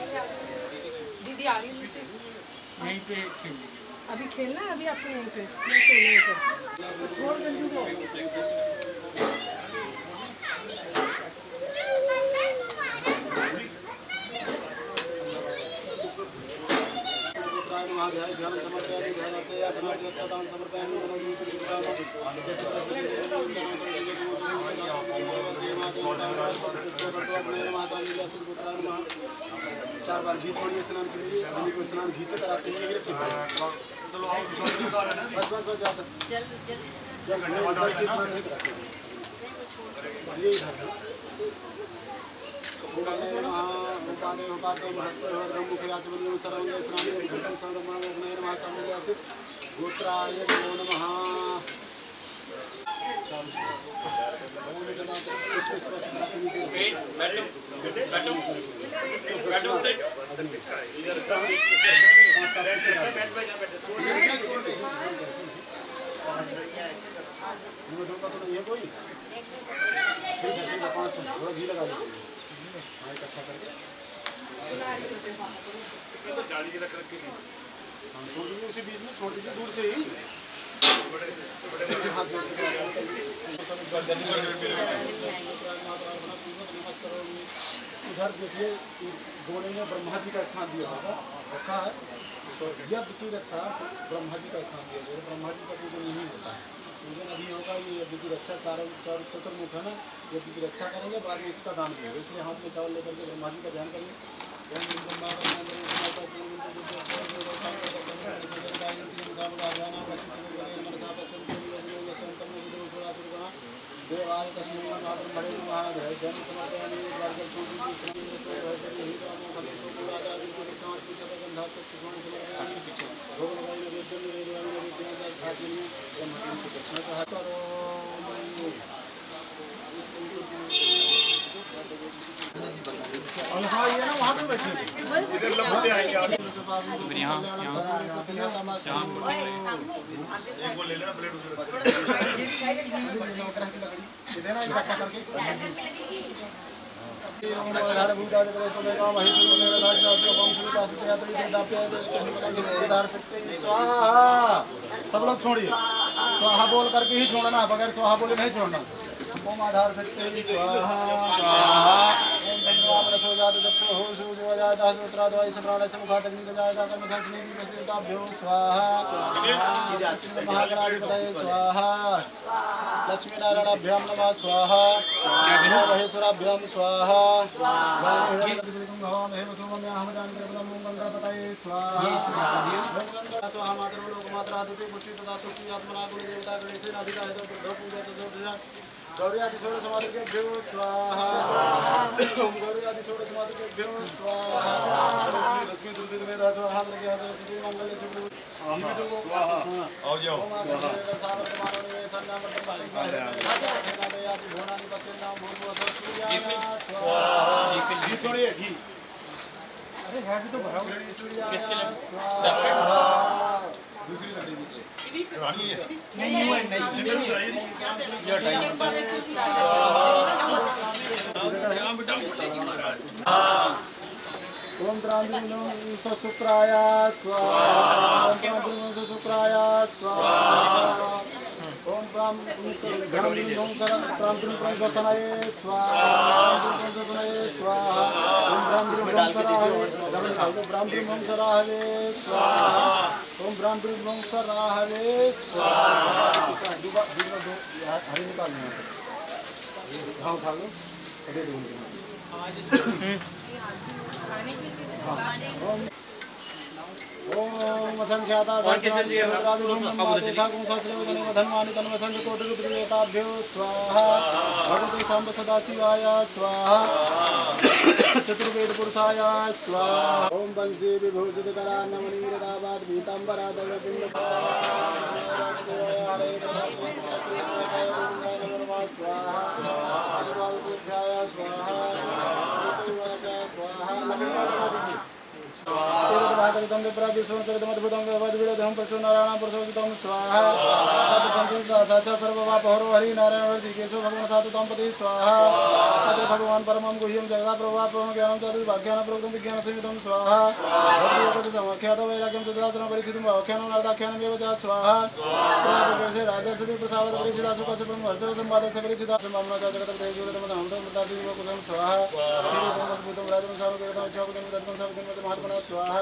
दीदी आ रही है नीचे, यहीं पे अभी खेलना है, अभी आपको यहीं पे ध्यान समर्पयामि ध्यानार्थे या समाधि अच्छादान समर्पयामि चार बार घी छोड़िए स्नान के लिए, दिल्ली को स्नान घी से कराते हैं। चलो आओ बस बस बस जाता जल से स्नान नहीं कराते ये उपादे उपादे हस्ते वर्गम मुखे आचमनीयं सर्वंगे स्नाने घटं सर्वमाग्नये नमः सामवेदासित गोत्राय नमो नमः। ये कोई थोड़ा घी लगा लीजिए इकट्ठा करके छोड़ दीजिए, उसी बीच में छोड़ दीजिए, दूर से ही हाथ उधर देखिए गोले में ब्रह्मा जी का स्थान दिया होगा रखा है, तो यज्ञ की रक्षा ब्रह्मा जी का स्थान दिया जाएगा। ब्रह्मा जी का पूजन नहीं होता है, पूजन अभी होगा। ये यज्ञ की रक्षा चतुर्मुख है ना, यज्ञ की रक्षा करेंगे, बाद में इसका दान करेंगे। इसलिए हाथ में चावल लेकर के ब्रह्मा जी का ध्यान करेंगे। देवाय तस्मै नमः बड़े नमः जन समर्पयामि द्वारका सूची श्री सो भजति ही रामो खले सो राजा विष्णु प्रसाद पूजा गंधा चतुष्मान समर्पयामि पीछे भोग लगाई नैवेद्य निवेदन नैवेद्य घाटनी ब्रह्मचर्य की दक्षिणा का करो यहाँ पे बैठे इधर लपटे आएंगे आगे एक वो ले लेना प्लेट उधर इधर ना इकट्ठा करके आधार भूता जगत समय का महेश्वर मेरा राज्य जो वंश विकास ते यात्री दे दाप्य दे आधार सकते स्वाहा सब लोग छोड़िए स्वाहा बोल करके ही छोड़ना बगैर स्वाहा बोले नहीं छोड़ना ओम आधार सकते स्वाहा ओम धन्यवाद रसो जात दक्षिण हो सो जो जात सूत्रा द्वाई सम्राट समुखात अग्नि का जात कर्म संस्निधि प्रस्ताभ्यो स्वाहा महागणाधिपतये स्वाहा लक्ष्मी नारायणाभ्याम नमः स्वाहा महेश्वराभ्याम स्वाहा भवामहे वसुमम्याहम जानकरपदं गंगापतये स्वाहा स्वाहा मातृ लोक मात्रा आदित्य पुष्टि तथा तुकी आत्मना गुण देवता गणेशेन अधिकाय तो पूजा ससोदृशा गौरी आदि षोड़ समाधिकेभ्यो स्वाहा ओम गौरी आदि षोड़ समाधिकेभ्यो स्वाहा लक्ष्मी दुर्गे वेद स्वाहा लगे सरस्वती मंगल शुभ स्वाहा आओ जाओ स्वाहा सावर माननीय सन्नाम सेनादे आदि भुवनानि पश्यन्नाम भूर्भुवः सूर्याय स्वाहा घी छोड़िए घी अरे है भी तो भरा किसके लिए दूसरी लड्डू ओम त्रांबिनो शुक्राय स्वाहा ओम त्रांबिनो शुक्राय स्वाहा ओम त्रांबिनो प्रसनाय स्वाहा स्वाहा ओम त्रांबिनो सराहवे स्वाहा ओम त्रांबिनो सराहवे स्वाहा हरी निकाल नहीं सकते हाँ उठा लो दे दो ओम असंख्याता धन्वानि तन्वसंग कोटि रुद्रदेवताभ्यो स्वाहा भगवते सांब सदाशिवाय स्वाहा चतुर्वेद पुरुषाय स्वाहा ओम पंचे विभूषित करा नवनीरदाबाद पीतांबरा दवपिंड स्वाहा तेरदभागदं विप्राविष्णु तेरदमद्भुतं व्यवद्विरदहं पशु नारायणं पुरुषोत्तमं स्वाहा तत्संतुष्टा सर्वपापहरो हरि नारायण हरिकेशो भगवान् सातुतं पति स्वाहा तत्र भगवान् परमं गुह्यं जगदा प्रभावं ज्ञानं चतुर्भाग्यानं प्रोक्तं विज्ञानसंयुतं स्वाहा भक्तियोगति समख्यातं वैराग्यं चतुरासनं परिचितं वाख्यानं नारदाख्यानमेव च स्वाहा स्वाहा राजर्षि प्रसाद परिचिता सुखसुखं हर्षं संवादस्य परिचिता सम्मानना जगतपदेजुरतमं तदादिवकुलं स्वाहा श्रीभूतं राजं सामवेदं चौकं दत्तं सामवेदं महात्मना स्वाहा स्वाहा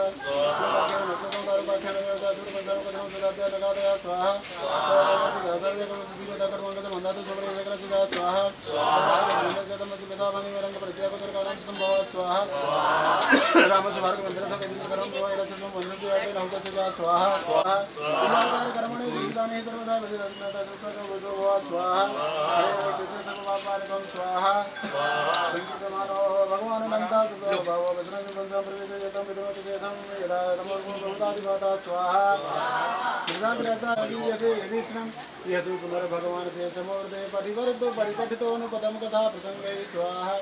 भगवान नंदा स्वाहा यदु पुनर्भगवान से समोर्दे परिवर्तो परिपठितो अनुपदम कथा प्रसंगे स्वाहा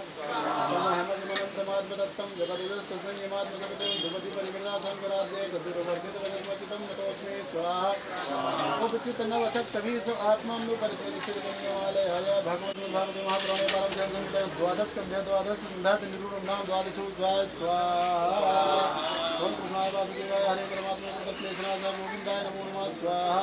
तमहमजमनन्तमात्मदत्तं जगदिवस्तसंयमात्मसकतं दुपति परिवृतासंकराद्ये गद्दुरवर्जितवदस्मचितं नतोऽस्मि स्वाहा उपचित नवचक तभीसो आत्मां परिचरितगण्यमालय भगवन् भारत महापुराणे परम संहितायां द्वादश स्कन्धे द्वादश सिद्धान्त निरूपणं नाम द्वादशोऽध्याय स्वाहा ओम कृष्णाय वासुदेवाय हरे परमात्मा कृष्णाय गोविंदाय नमो नमः स्वाहा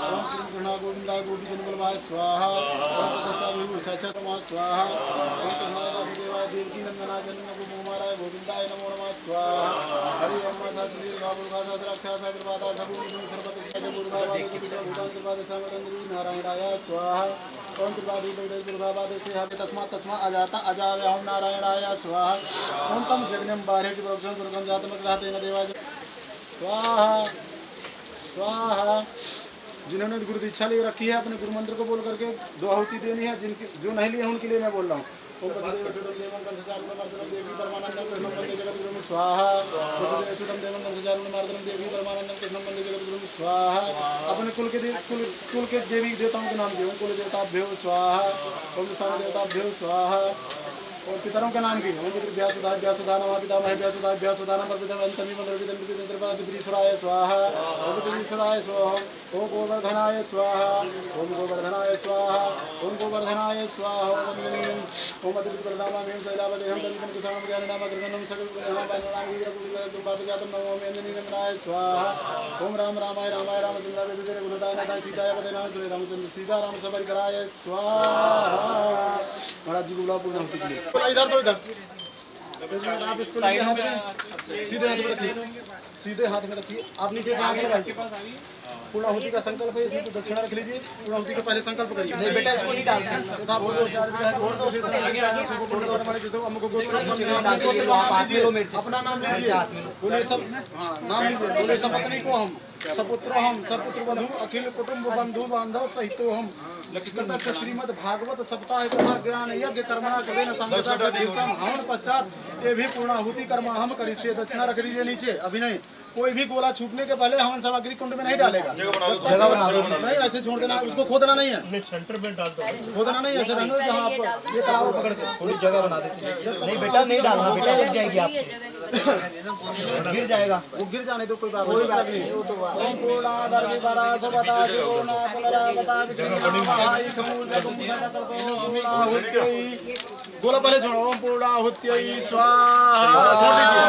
ओम कृष्णा गोविंदाय गोपीजनवल्लभाय स्वाहा ओम तत्सविभूषाय नमः स्वाहा ओम कृष्णाय वासुदेवाय देवकी नंदनाय जन्मकुमाराय गोविंदाय नमो नमः स्वाहा हरि ओम सहस्रवीर भावुका सहस्राक्षा सहस्रपादा सबूर्णं सर्वतः जगुरुभावाय भूतां त्रिपाद समदंद्री नारायणाय स्वाहा ओम त्रिपादी देव दुर्गावाद से हरि तस्मात् तस्मा अजाता अजाव्य ओम नारायणाय स्वाहा ओम तम जगन्यं बारे की प्रोक्षण दुर्गम जातमक रहते न देवाय स्वाहा स्वाहा जिन्होंने गुरु दीक्षा ले रखी है अपने गुरु मंत्र को बोल करके दो आहुति देनी है जिनकी जो नहीं लिए उनके लिए मैं बोल रहा हूँ ओम वसुदेव सुतं देवं कंसचारुणं मर्दनं देवी परमानंदं कृष्णं वन्दे जगद्गुरुं स्वाहा वसुदेव सुतं देवं कंसचारुणं मर्दनं देवी परमानंदं कृष्णं वन्दे जगद्गुरुं स्वाहा अपने कुल के देवी देवताओं के नाम दिए कुल देवताभ्यो स्वाहा ओम स्थान देवताभ्यो स्वाहा और पितरों के नाम की ओम पितृ व्यासुधा व्यासुधा नमः पितामह व्यासुधा व्यासुधा नमः पितरवंतमी मंत्र पितृश्वराय स्वाहा ओम पितृश्वराय स्वाहा ओम गोवर्धनाय स्वाहा ओम गोवर्धनाय स्वाहा ओम गोवर्धनाय स्वाहा ओम अतिप्रदामा मेम शैलावदेहम दलितं किसानं ज्ञाननाम ग्रहणं सकल गुणनाम बालनागी बातजातं नमो मेन्दनी नमनाय स्वाहा ओम राम रामाय रामाय रामचंद्राय विजय गुणदाय नाथाय सीताय वदनाय श्री रामचंद्र सीता राम सबरिकराय स्वाहा। महाराज जी को बुलाओ पूर्ण होती के लिए इधर तो इधर आप इसको लेके हाथ में सीधे हाथ में रखिए, सीधे हाथ में रखिए। आप नीचे से आगे लगाइए। पूर्णाहुति का संकल्प है, इसमें तो दक्षिणा रख लीजिए। पूर्णाहुति का पहले संकल्प करिए। नहीं बेटा इसको नहीं डालना है। तो आप बोलो चार दिन है छोड़ दो, फिर से आगे आगे सुबह छोड़ दो और हमारे जितो हमको गोत्र अपना नाम लीजिए। बोले सब हां नाम लीजिए। बोले सब पत्नी को हम सपुत्र हम सपुत्र बंधु अखिल कुटुंब बंधु बांधव सहित हम लक्ष्मण से श्रीमद् भागवत सप्ताह तथा ज्ञान यज्ञ कर्मणा करेन संगता सदीर्घम हवन पश्चात ये भी पूर्णाहुति कर्म हम करिए। दक्षिणा रख दीजिए नीचे। अभी नहीं, कोई भी गोला छूटने के पहले हवन सामग्री कुंड में नहीं डालेगा। जगह बना दो, नहीं ऐसे छोड़ देना, उसको खोदना नहीं है। सेंटर में डाल दो, खोदना नहीं है, ऐसे रहने दो जहां आप ये तालाब पकड़ के थोड़ी जगह बना दो। नहीं बेटा नहीं डालना, बेटा लग जाएगी आप गिर जाएगा। वो गिर जाने तो कोई बात नहीं। ओम पूर्णाधार विपरास बता जो ना पुनरा बता विक्रमाय खमूल कुमुसदा करतो पूर्णाहुति। गोला पहले सुनो। ओम पूर्णाहुति स्वाहा। छोड़ दीजिए।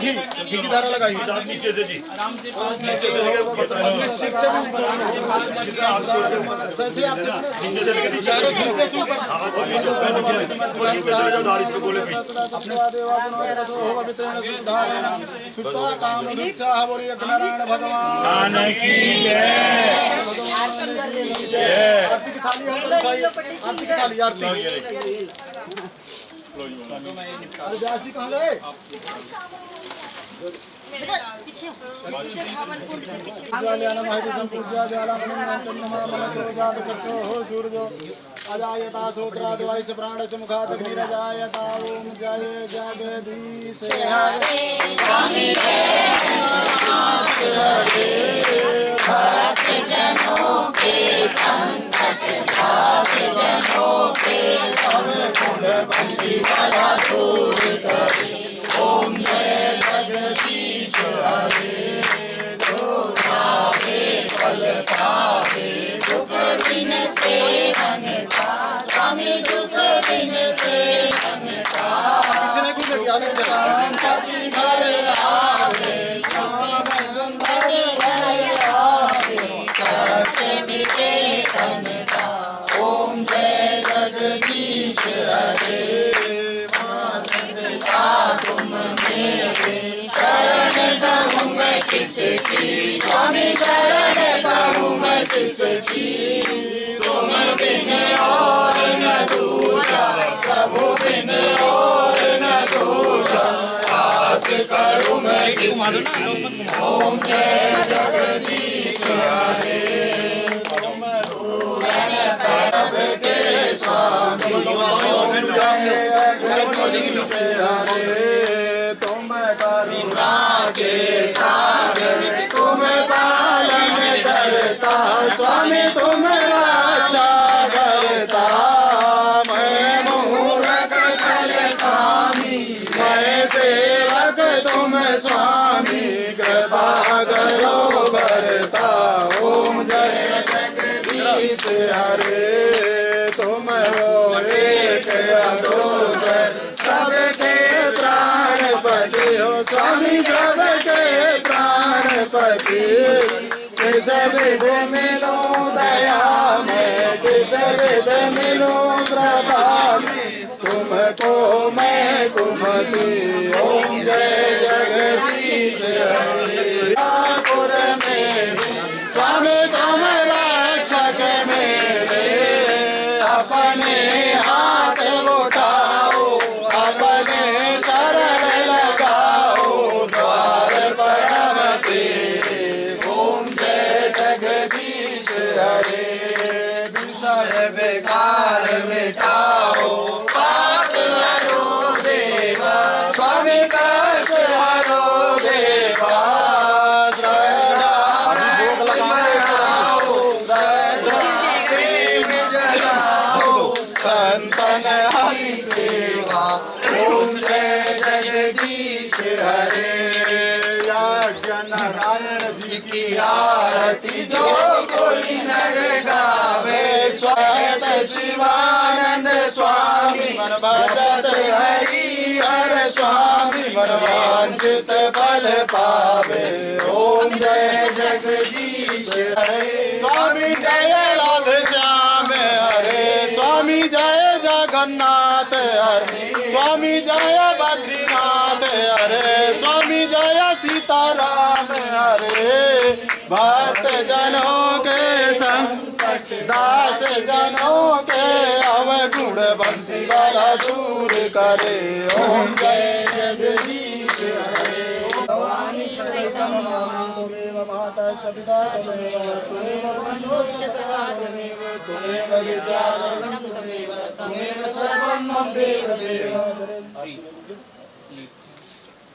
घी की धारा लगाइए नीचे से जी, नीचे से नारायण भगवान की जय। आरती की थाली आरती की थाली आरती। अरे व्यास जी कहाँ गए? पीछे हवन से पीछे ज्वालानम हरिसं पूज्या ज्वालामणिं चन्द्रमा मनसो जात चक्षुः सूर्यो अजायता श्रोत्रादि वायुः प्राणस्य मुखात् अग्निरजायता। ओम जय जगदीश हरे स्वामी हरे भक्त जनों के संकट दास जनों के सब कुंड बंसी वाला दूर करी। ओम जय जगदीश हरे जो पावे फल पावे दुख बिन सेवन का स्वामी दुख बिन सेवन का। पीछे नहीं घूमेगी, आगे चल। घर आवे श्याम सुंदर घर आवे सत्य मिटे तन का। ओम जय जगदीश हरे तुम मेरे शरण कहूँ मैं किसकी। स्वामी शरण कहूँ मैं किसकी। तुम बिन और न दूजा प्रभु बिन और न दूजा आस करूँ मैं किसकी। ओम जय जगदीश हरे तुम पूरण परब के स्वामी। हरे तुम करुणा के सागर तुम पालन करता स्वामी तुम रक्षा करता। मैं मूरख कल स्वामी मैं सेवक तुम स्वामी कृपा करो भरता। ओम जय जगदीश हरे तुम हो एक अदोसर सबके प्राणपति हो स्वामी सबके प्राणपति। किस विध मिलो दया में किस विध मिलो कृपा में तुमको मैं कुमति। ओम जय जगदीश हरे ठाकुर मेरे स्वामी तुम रक्षक मेरे। अपने हाथ उठाओ अपने शरण लगाओ द्वार परम तेरे। ओम जय जगदीश हरे विषय विकार मिटाओ पाप हरो देवा। भजन हरि सेवा। ओम जय जगदीश हरे। यज्ञ नारायण जी की आरती जो कोई नर गावे। स्वागत शिवानंद स्वामी मन भजत हरि हर स्वामी मन वांछित फल पावे। ओम जय जगदीश हरे। स्वामी जय राधे श्याम हरे। स्वामी जय जगन्नाथ हरे। स्वामी जय बद्रीनाथ हरे। स्वामी जय सीताराम हरे। भक्त जनों के संकट दास जनों के अवगुण बंसी वाला दूर करे। ओम जय जगदीश हरे। भवानी सर्वं त्वमेव माता च पिता त्वमेव त्वमेव बन्धुः च सखा त्वमेव त्वमेव विद्याधरणं त्वमेव त्वमेव सर्वं मम देव देव।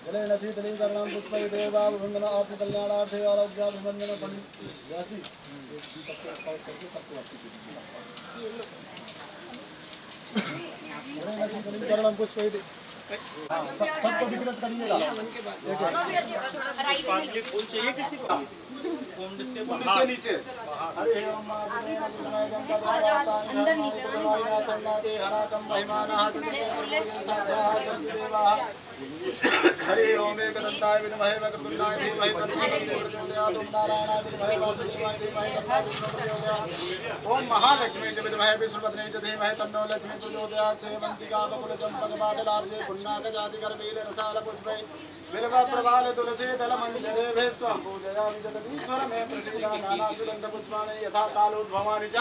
जलेन शीतलीकरणं पुष्पै देवाभिवन्दन आत्मकल्याणार्थे आरोग्याभिवन्दन फलित। जलेन शीतलीकरणं पुष्पै सबको विकृत करिएगा। फूल चाहिए किसी को? से नीचे हरे ओम अंदर नीचे हरे ओम एकदंताय विद्महे वक्रतुंडाय धीमहि तन्नो प्रचोदयात्। ओम नारायणाय विद्महे वासुदेवाय धीमहि तन्नो विष्णुः प्रचोदयात्। ओम महालक्ष्मी च विद्महे विष्णुपत्न्यै च धीमहि तन्नो लक्ष्मी प्रचोदयात्। सेवन्तिका बकुल चंपक बाटलार्जे पुण्णाक जाति कर बेल रसाल पुष्पै बिल्व प्रवाल तुलसी दल मंजरे भेस्त्वं पूजयामि जगदीश्वर मे प्रसीद। नाना सुगंध पुष्पाणि यथा कालोद्भवानि च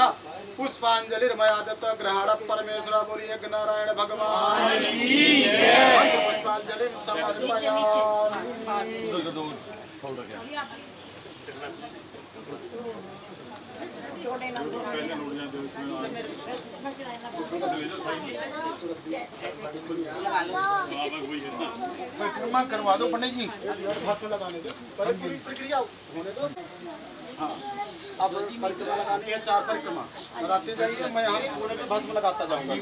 पुष्पांजलिर्मया दत्त। ग्रहण परमेश्वर बोलिए नारायण भगवान की जय। पुष्पांजलि समर्पयामि। परिक्रमा करवा दो पंडित जी। भस्म लगाने दो पहले पूरी प्रक्रिया होने दो। हाँ अब परिक्रमा लगानी है। 4 परिक्रमा लगाते जाइए। मैं यहाँ पूरे में भस्म लगाता जाऊँगा।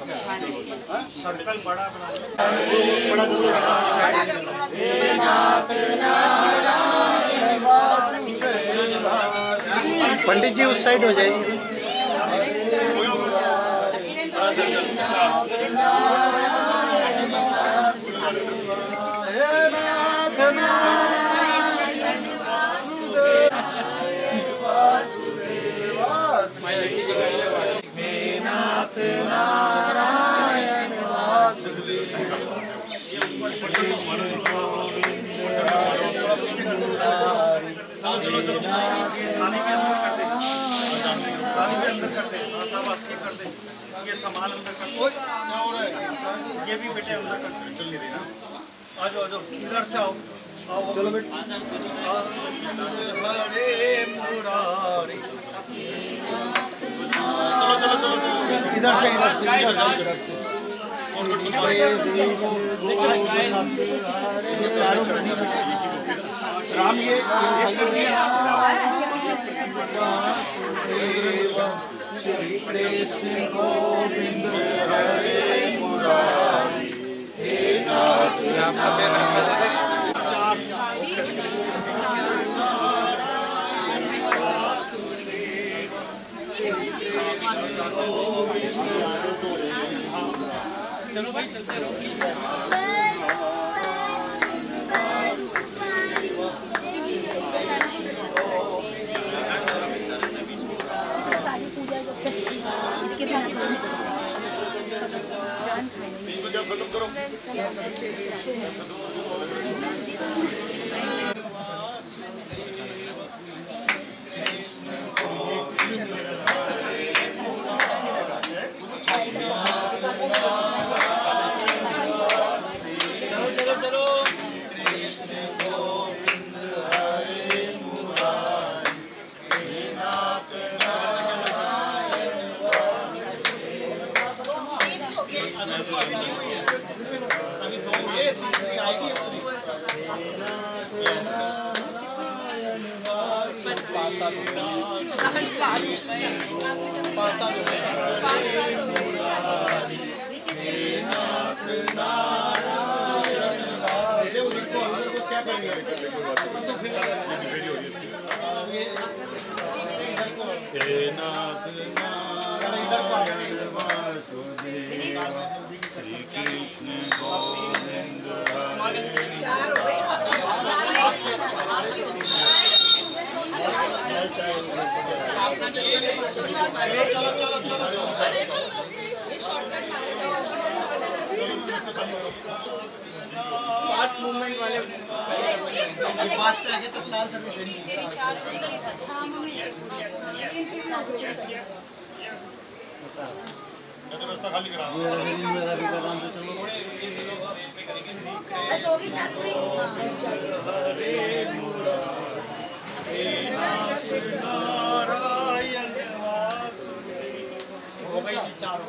सर्कल बड़ा पंडित जी उस साइड हो जाएगी। ये सामान अंदर कर दो। क्या हो रहा है? ये भी बेटे अंदर कर चल नहीं रही ना। आ जाओ आ जाओ इधर से आओ। आओ चलो बेटे। हरे मुरारी। चलो चलो चलो चलो इधर से राम ये कृष्ण गोविंद हरे मुरारी। हे नाथ चलो भाई चलते रहो प्लीज। सारी पूजा जब तक इसके बाद खत्म करो। चलो चलो चलो। अभी दो ये तीसरी आएगी। पाँच साल हो गए। हे नाथ नारायण वासुदेव श्री कृष्ण गोविंद फास्ट मूवमेंट वाले फास्ट चाहिए तो तत्काल सर्विस देनी रास्ता खाली करा नारायण वासुदेव हो गई चारों।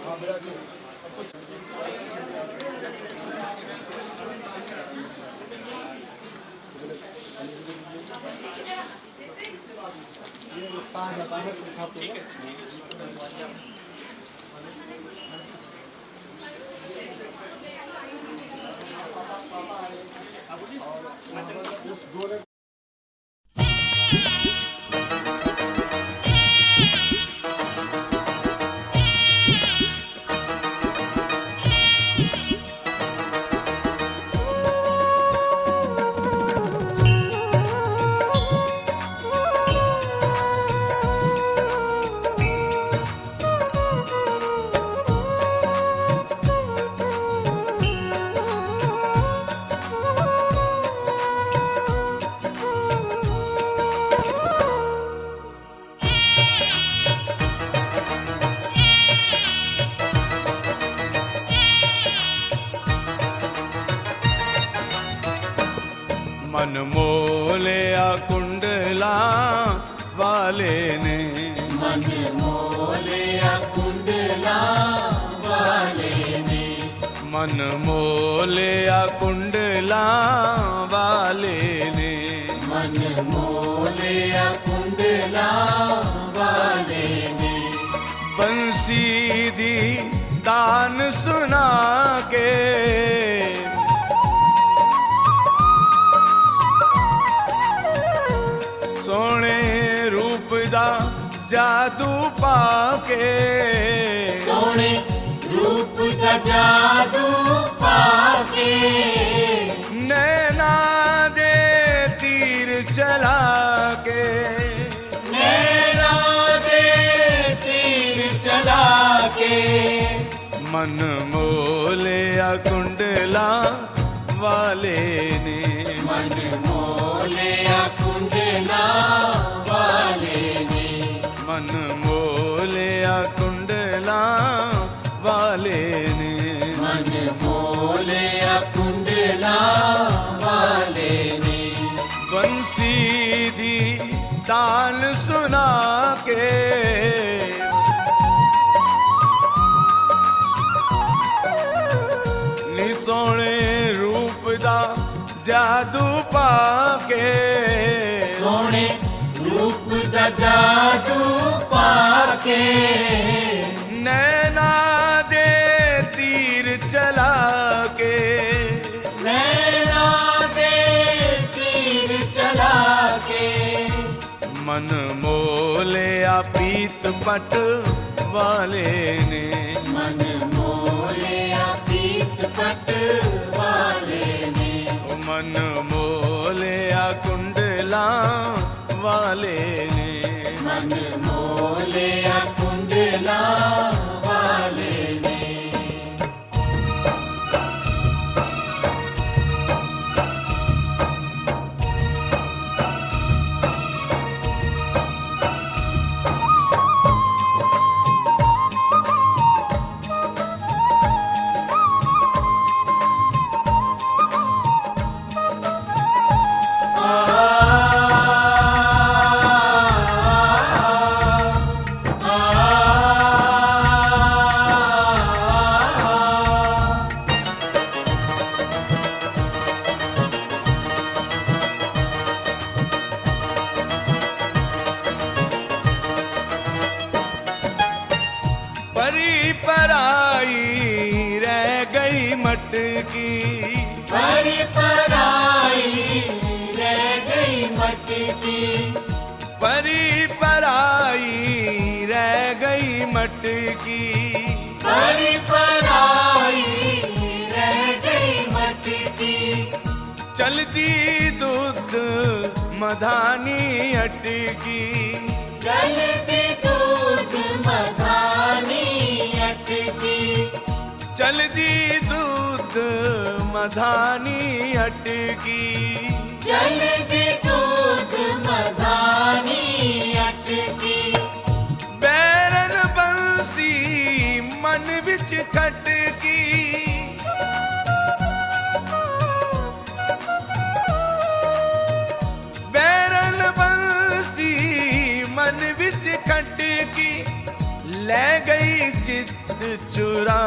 साह बताने सुखा पूरा उस गोरे मन मोलिया कुंडला वाले ने मन मोलिया कुंडला वाले ने मन मोलिया कुंडला वाले ने मन मोलिया कुंडला वाले ने बंसी दी दान सुना के सोने रूप दा जादू पाके सोने रूप का जादू पाके नैना दे तीर चला के नैना दे तीर चला के मन मोलिया कुंडला वाले ने मन मोलिया कुंडला वाले ने मन मोलिया कुंडला वाले ने मन मोलिया कुंडला वाले ने बंसी दी तान सुना के नी सोने रूप दा जादू पाके सोने रूप का जादू पाके नैना दे तीर चला के नैना दे तीर चला के मन मोलिया पीत पट वाले ने मन मोलिया पीत पट वाले ने मन मोलिया कुंडला वाले ने मन मोलिया कुंडला वाले ने परी पराई रह गई मटकी परी पराई अटकी परी पराई रह गई मटकी परी पराई रह गई मटकी चलती दूध मधानी अटकी चलती दूध मधानी अटकी चलती दूध मधानी अटकी चलती दूध मधानी अटकी बैरन बंसी मन विच खटकी बैरन बंसी मन विच खटकी ले गई चित चुरा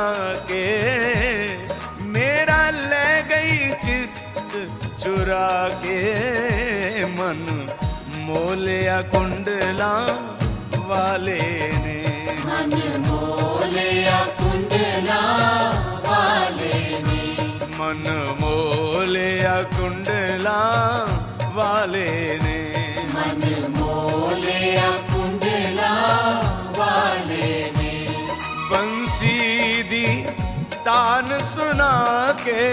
के मेरा ले गई चित चुरा के मन मोलिया कुंडला वाले ने मन मोलिया कुंडला वाले ने मन मोलिया कुंडला वाले ने मन मोलिया कुंडला वाले ने बंसी दी तान सुना के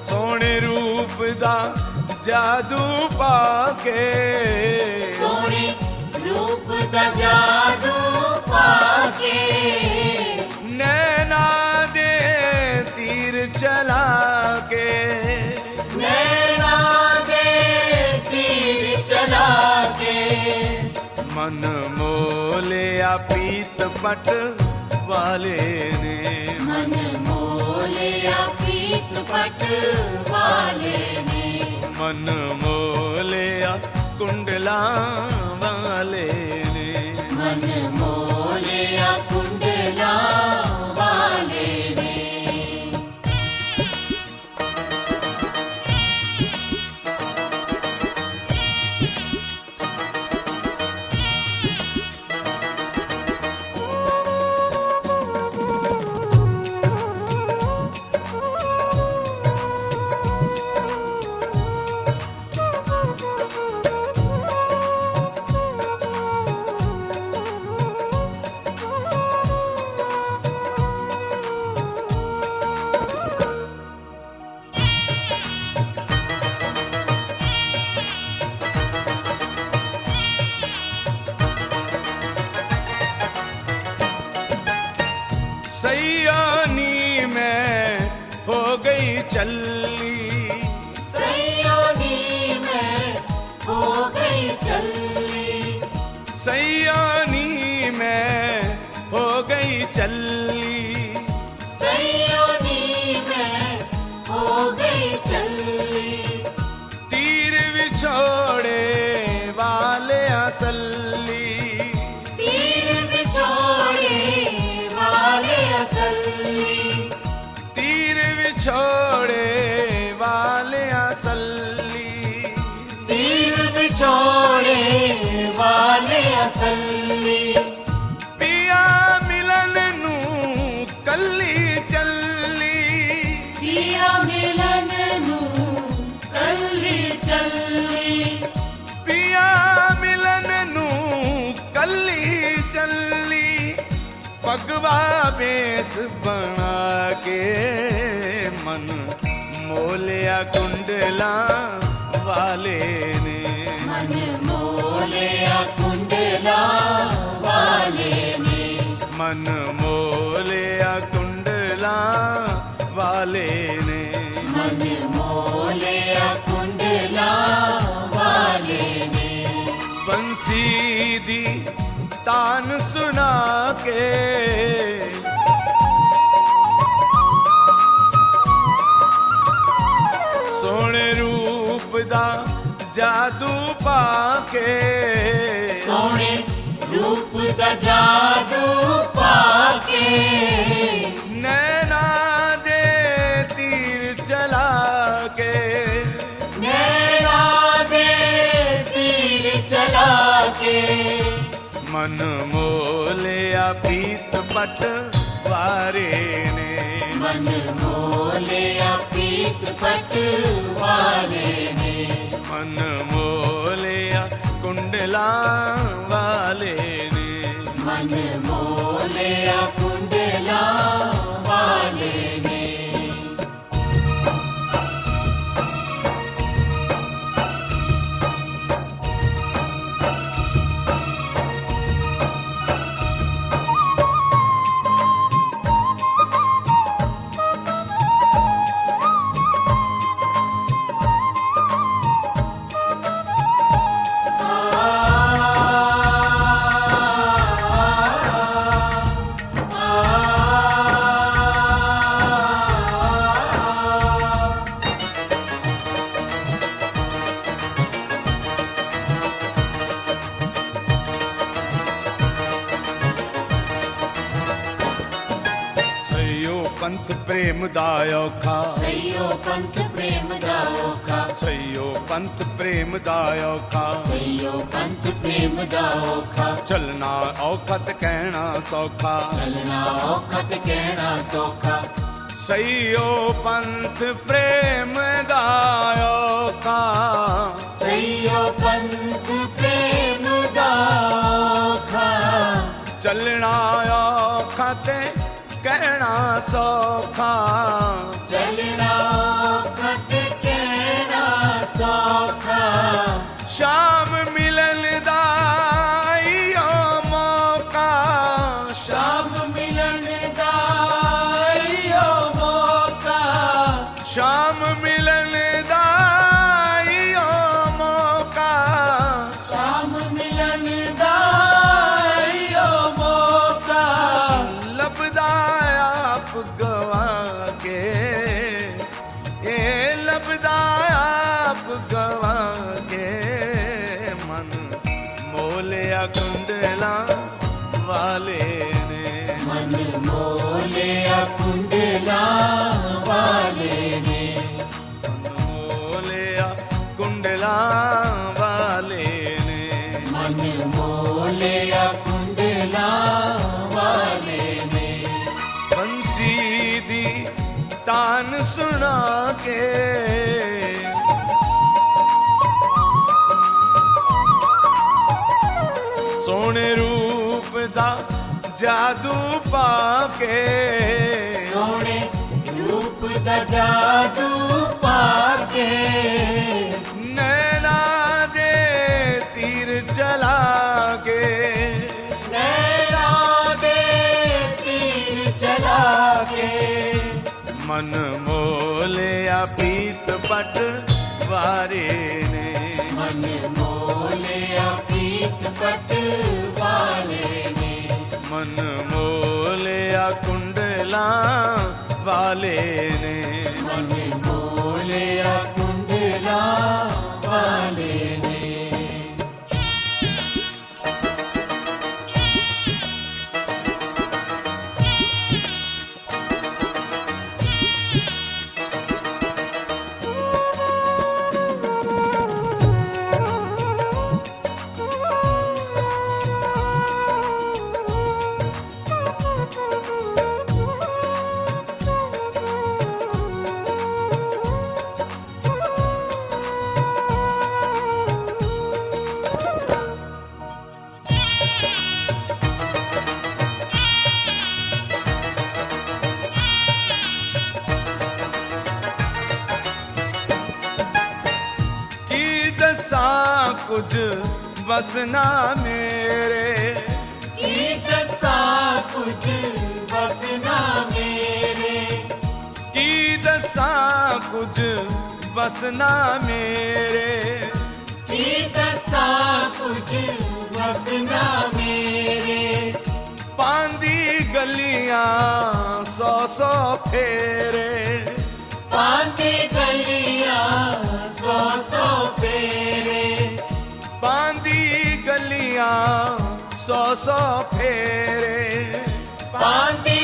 सोने रूप दा जादू पाके सोने रूप दा जादू पाके नैना दे तीर चला के नैना दे तीर चला के मन मोलिया पीत पट वाले ने मन मोलिया पीत पट वाले ने मन मोलिया कुंडला वाले ने मन मोलिया कुंडला वाले ने सैयानी में हो गई चल्ली सैयानी में हो गई चल्ली सैयानी में हो गई चल्ली सैयानी में हो गई चल्ली तीर बिछोड़े वाले असली तीर बिछोड़े वाले असली तीर बिछोड़े वाले असली तीर बिछोड़े वाले असली पिया मिलन नू कल्ली चल्ली पिया मिलन नू कल्ली चल्ली पिया मिलन नू कल्ली चल्ली पगवा बेस बना के मन मोलिया कुंडला वाले ने मन मोलिया कुंडला वाले ने मन मोलिया कुंडला वाले ने मन मोलिया कुंडला वाले ने बंसी दी तान सुना के सोने रूप दा जादू पाके सोने रूप दा जादू पाके नैना दे तीर चला के नैना दे तीर चला के मन मोलिया पीत पट वारे ने मन मोलिया पीत पटवारे ने मन मोलिया कुंडला वाले ने मन मोलिया कुंडला वाले ने पंथ प्रेम दायोखा सैयो पंथ प्रेम दाओखा सैयो पंथ प्रेम दायोखा सैयो पंथ प्रेम दाओखा चलना औखत कहना सौखा चलना औखत कहना सौखा सैयो पंथ प्रेम दायोखा सैयो पंथ प्रेम दाओखा चलना औखत कहना सौखा चलना औखत कहना सौखा शाम मिलन दाइयो मौका शाम मिलन दाइयो मौका शाम मिलन दाइयो मौका शाम मिलन दाइयो मौका लबदा आप गवा के ये लबदा आप गवा के मन मोलिया कुंडला वाले ने मन मोलिया कुंडला वाले ने मोलिया कुंडला वाले ने मन मोलिया कुंडला वाले ने बंसी दी तान सुना के सोने रूप दा जादू पाके सोने रूप दा जादू पाके नैना दे तीर चला के नैना दे तीर चला के मन मोलिया पीत पट वारे ने मन मोलिया पीत पटवाले ने मन मोलिया कुंडला वाले ने मन मोलिया कुंडला वाले ने कुछ बसना मेरे की दसा कुछ बसना मेरे की दसा कुछ बसना मेरे की दसा कुछ बसना मेरे पांदी गलियां सौ सौ फेरे पांदी गलियां सौ सौ फेरे बांदी गलियां सौ सौ फेरे पांदी